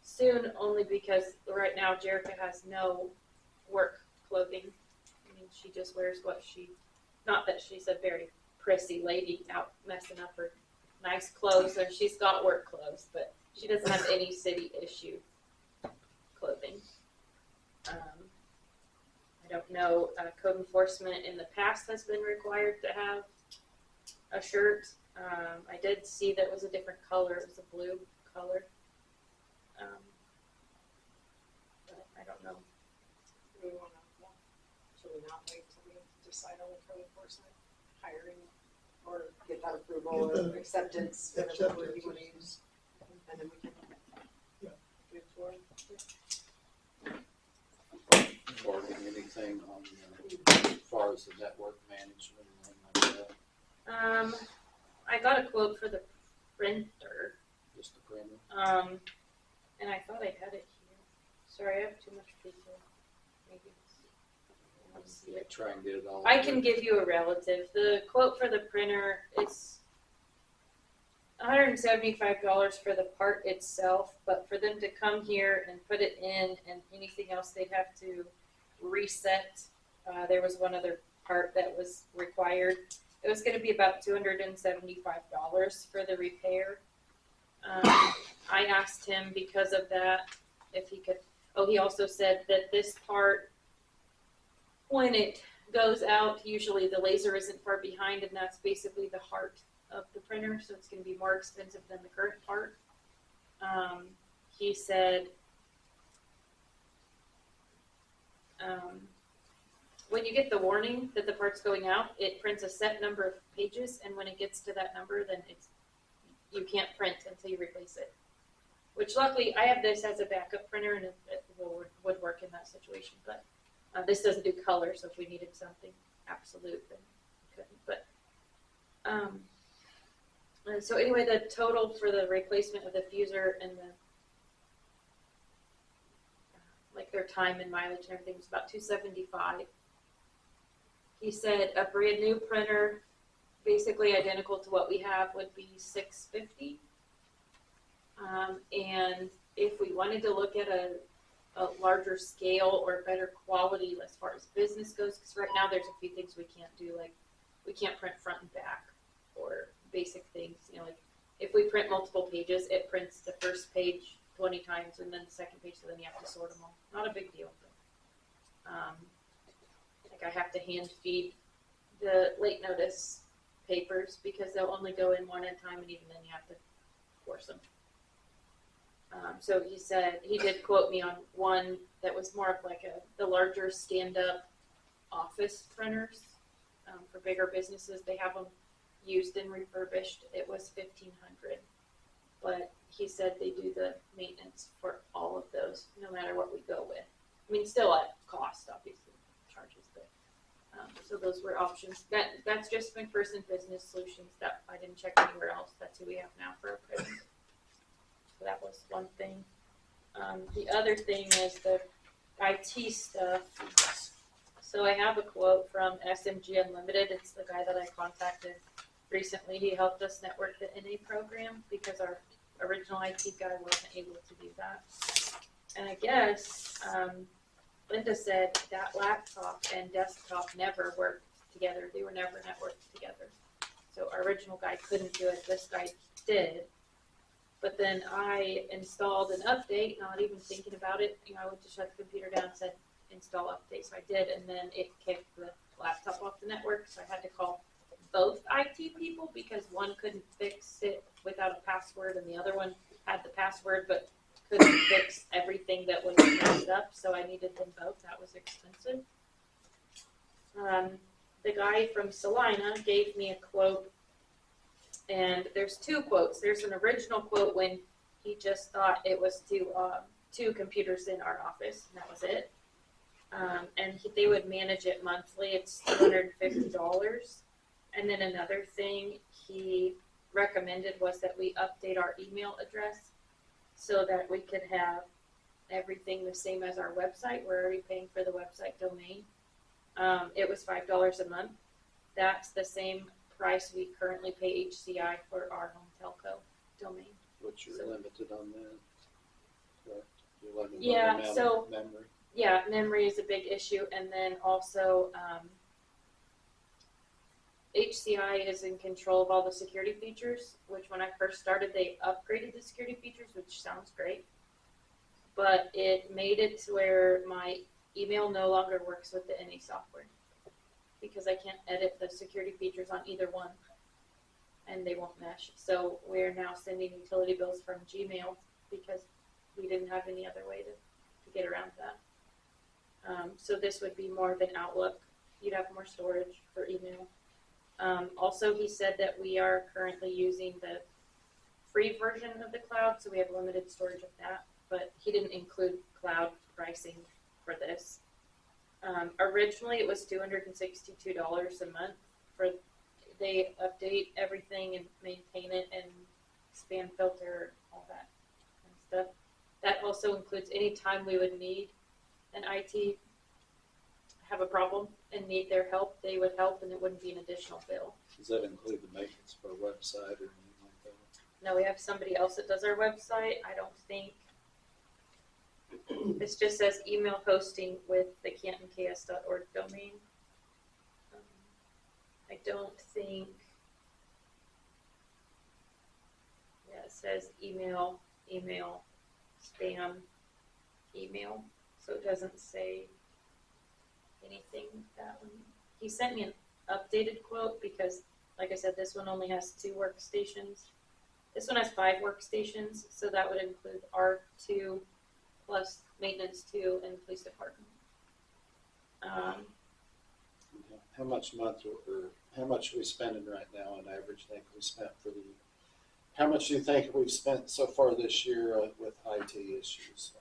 soon, only because right now Jerica has no work clothing. I mean, she just wears not that she's a very prissy lady out messing up her nice clothes, or she's got work clothes, but she doesn't have any city issue clothing. I don't know, code enforcement in the past has been required to have a shirt. I did see that was a different color. It was a blue color. But I don't know. Should we not wait till we decide on the code enforcement hiring or get that approval or acceptance, whatever word you want to use, and then we can move forward? Or anything on as far as the network management and anything like that? I got a quote for the printer. Just the printer? And I thought I had it here. Sorry, I have too much detail. Maybe let's see it. Try and get it all. I can give you a relative. The quote for the printer is $175 for the part itself, but for them to come here and put it in and anything else, they'd have to reset. There was one other part that was required. It was going to be about $275 for the repair. I asked him because of that if he could Oh, he also said that this part, when it goes out, usually the laser isn't far behind, and that's basically the heart of the printer, so it's going to be more expensive than the current part. He said when you get the warning that the part's going out, it prints a set number of pages, and when it gets to that number, then you can't print until you replace it. Which luckily, I have this as a backup printer, and it would work in that situation. But this doesn't do color, so if we needed something absolute, then we couldn't. But and so anyway, the total for the replacement of the fuser and the like their time and mileage and everything was about $275. He said a brand new printer, basically identical to what we have, would be $650. And if we wanted to look at a larger scale or better quality as far as business goes, because right now there's a few things we can't do, like we can't print front and back or basic things. You know, like if we print multiple pages, it prints the first page 20 times and then the second page, so then you have to sort them all. Not a big deal, but like I have to hand feed the late notice papers because they'll only go in one at a time, and even then you have to force them. So he said he did quote me on one that was more of like the larger stand-up office printers for bigger businesses. They have them used and refurbished. It was $1,500, but he said they do the maintenance for all of those, no matter what we go with. I mean, still at cost, obviously, charges, but so those were options. That's just McPherson Business Solutions. That I didn't check anywhere else. That's who we have now for our prison. So that was one thing. The other thing is the IT stuff. So I have a quote from SMG Unlimited. It's the guy that I contacted recently. He helped us network the NA program because our original IT guy wasn't able to do that. And I guess Linda said that laptop and desktop never worked together. They were never networked together. So our original guy couldn't do it. This guy did. But then I installed an update, not even thinking about it. You know, I went to shut the computer down and said, install update. So I did, and then it kicked the laptop off the network. So I had to call both IT people because one couldn't fix it without a password, and the other one had the password but couldn't fix everything that was messed up. So I needed them both. That was expensive. The guy from Salina gave me a quote. And there's two quotes. There's an original quote when he just thought it was two computers in our office, and that was it. And they would manage it monthly. It's $250. And then another thing he recommended was that we update our email address so that we could have everything the same as our website. We're already paying for the website domain. It was $5 a month. That's the same price we currently pay HCI for our home telco domain. Which you're limited on that, correct? You're limited Yeah, on the amount so of memory. yeah, memory is a big issue, and then also HCI is in control of all the security features. Which when I first started, they upgraded the security features, which sounds great, but it made it to where my email no longer works with the NA software, because I can't edit the security features on either one, and they won't mesh. So we're now sending utility bills from Gmail because we didn't have any other way to get around that. So this would be more of an Outlook. You'd have more storage for email. Also, he said that we are currently using the free version of the cloud, so we have limited storage of that, but he didn't include cloud pricing for this. Originally, it was $262 a month. They update everything and maintain it and spam filter, all that kind of stuff. That also includes any time we would need an IT have a problem and need their help, they would help, and it wouldn't be an additional bill. Does that include the maintenance for a website or anything like that? No, we have somebody else that does our website. I don't think. This just says email hosting with the cantonks.org domain. I don't think. Yeah, it says email, spam, email, so it doesn't say anything that one. He sent me an updated quote because, like I said, this one only has 2 workstations. This one has 5 workstations, so that would include R2 plus maintenance 2 and police department. How much month or how much are we spending right now on average? Think we spent for the, how much do you think we've spent so far this year with IT issues?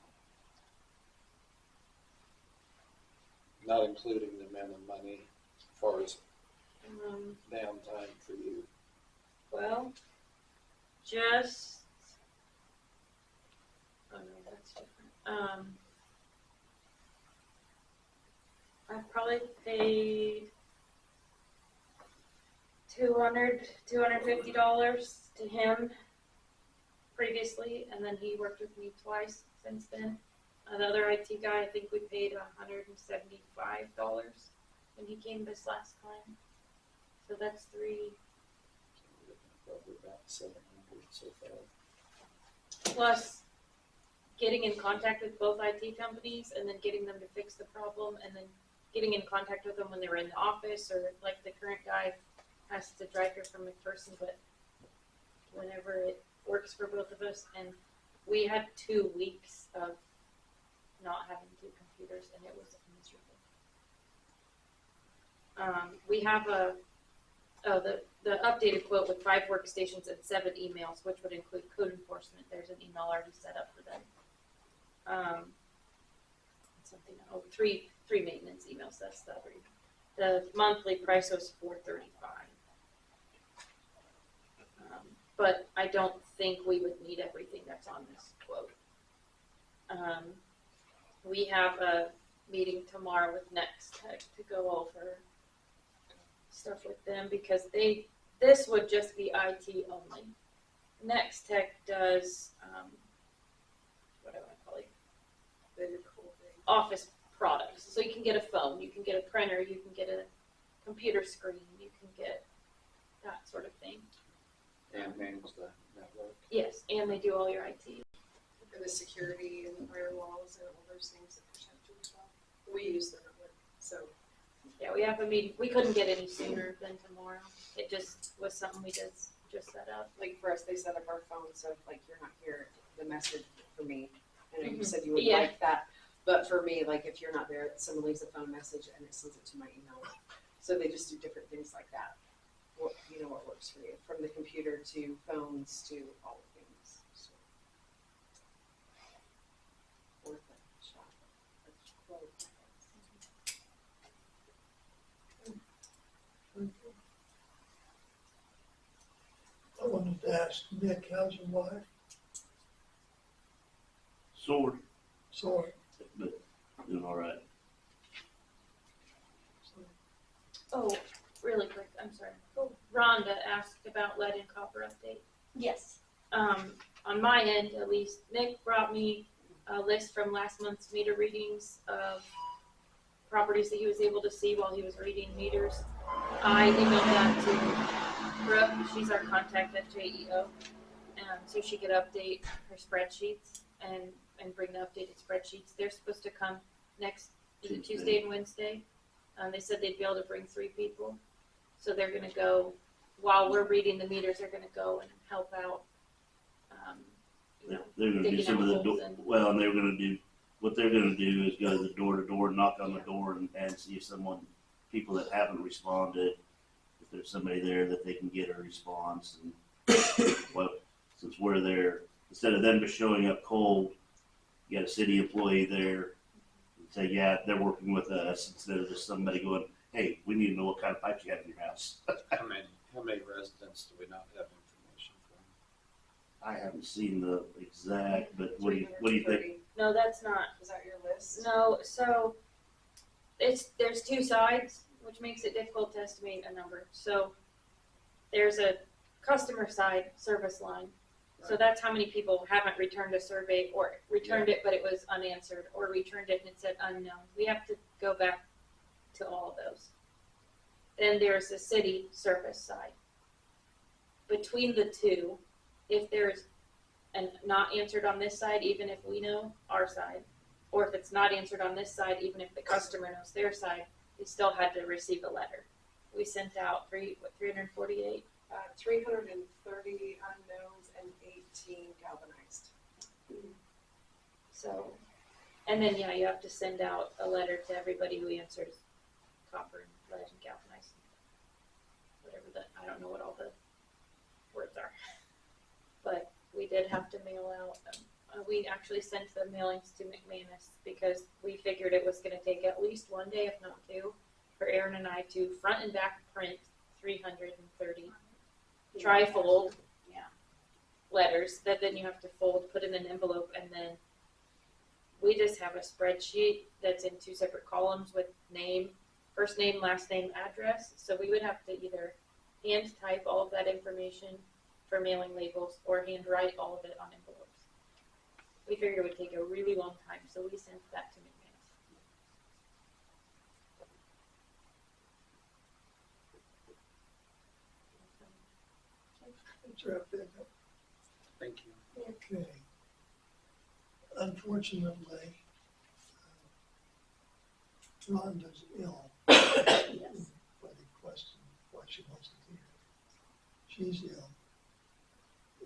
Not including the amount of money as far as downtime for you. Well, just, oh no, that's different. I've probably paid $250 to him previously, and then he worked with me twice since then. The other IT guy, I think we paid $175 when he came this last time. So that's 3. Probably about 700 so far. Plus getting in contact with both IT companies and then getting them to fix the problem and then getting in contact with them when they're in the office, or like the current guy has to drive here from McPherson, but whenever it works for both of us. And we had 2 weeks of not having 2 computers, and it was miserable. We have the updated quote with 5 workstations and 7 emails, which would include code enforcement. There's an email already set up for them. Something, 3 maintenance emails. That's the other. The monthly price was $435. But I don't think we would need everything that's on this quote. We have a meeting tomorrow with Next Tech to go over stuff with them because this would just be IT only. Next Tech does what do I call it? Office products. So you can get a phone, you can get a printer, you can get a computer screen, you can get that sort of thing. And manage the network. Yes, and they do all your IT. And the security and the firewalls and all those things that protect you as well. We use the network, so. Yeah, we have a meeting. We couldn't get any sooner than tomorrow. It just was something we just set up. Like for us, they set up our phone, so if like you're not here, the message for me, I know you said you would Yeah. like that, but for me, like if you're not there, someone leaves a phone message and it sends it to my email. So they just do different things like that. What, you know, what works for you, from the computer to phones to all the things. So. Worth a shot. A quote. I wanted to ask Nick, how's your wife? Sore, Sorry. but doing all right. Oh, really quick, I'm sorry. Rhonda asked about lead and copper update. Yes. On my end, at least, Nick brought me a list from last month's meter readings of properties that he was able to see while he was reading meters. I emailed that to Brooke. She's our contact at JEO, so she could update her spreadsheets and bring the updated spreadsheets. They're supposed to come next Tuesday and Wednesday. They said they'd be able to bring 3 people. So they're going to go, while we're reading the meters, they're going to go and help out. They're going to do digging some of the out holes and- well, and they're going to do what they're going to do is go to the door to door, knock on the door, and see if people that haven't responded, if there's somebody there that they can get a response. And well, since we're there, instead of them just showing up cold, you got a city employee there. Say, yeah, they're working with us, instead of just somebody going, hey, we need to know what kind of pipes you have in your house. How many residents do we not have information from? I haven't seen the exact, but what do you think? No, that's not. Is that your list? No, so there's 2 sides, which makes it difficult to estimate a number. So there's a customer side service line. So that's how many people haven't returned a survey, or returned it but it was unanswered, or returned it and it said unknown. We have to go back to all of those. Then there's the city service side. Between the 2, if there's and not answered on this side, even if we know our side, or if it's not answered on this side, even if the customer knows their side, they still had to receive a letter. We sent out 348? 330 unknowns and 18 galvanized. So, and then, yeah, you have to send out a letter to everybody who answers copper, lead, and galvanized. Whatever I don't know what all the words are. But we did have to mail out, we actually sent the mailings to McManus because we figured it was gonna take at least one day, if not two, for Aaron and I to front and back print 330 trifold letters that then you have to fold, put in an envelope, and then we just have a spreadsheet that's in 2 separate columns with name, first name, last name, address. So we would have to either hand type all of that information for mailing labels or hand write all of it on envelopes. We figured it would take a really long time, so we sent that to McManus. Let's wrap that up. Thank you. Okay. Unfortunately, Rhonda's ill. Yes. By the question why she wasn't here. She's ill.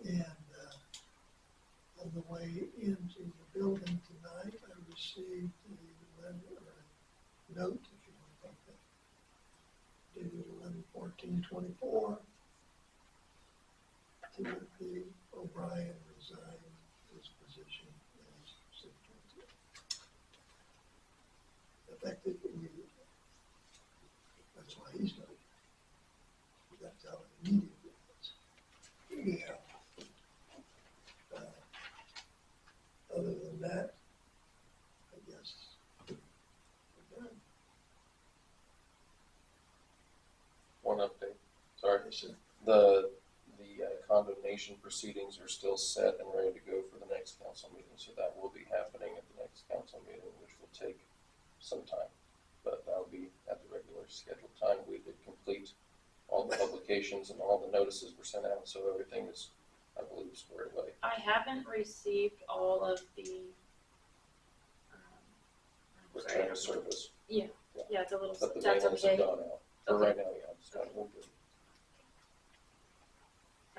And on the way into the building tonight, I received a letter, or a note, if you want to think that, dated 11/14/24. Timothy O'Brien resigned his position as superintendent. Effective immediately. That's why he's not here. That's how immediate it is. Anyhow, other than that, I guess we're done. One update, sorry. Yes, sir. The condemnation proceedings are still set and ready to go for the next council meeting, so that will be happening at the next council meeting, which will take some time, but that'll be at the regular scheduled time. We did complete all the publications and all the notices were sent out, so everything is, I believe, squared away. I haven't received all of the Return of service. Yeah, it's a little, But the that's mailers okay. have gone out. For Okay. right now, yeah, it's not real good.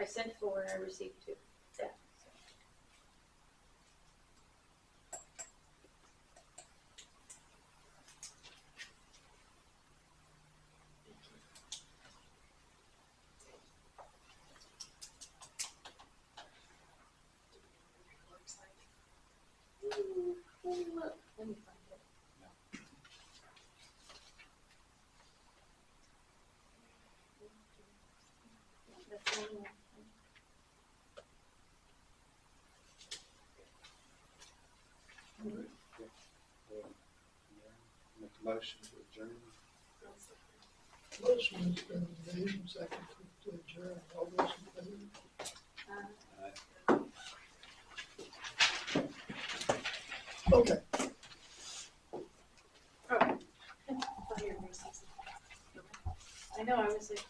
I sent 4 and I received 2. Yeah. Let me find it. That's the only one. Make a motion to adjourn. Motion has been made and seconded to adjourn. All those in favor? Okay. I know, I was like,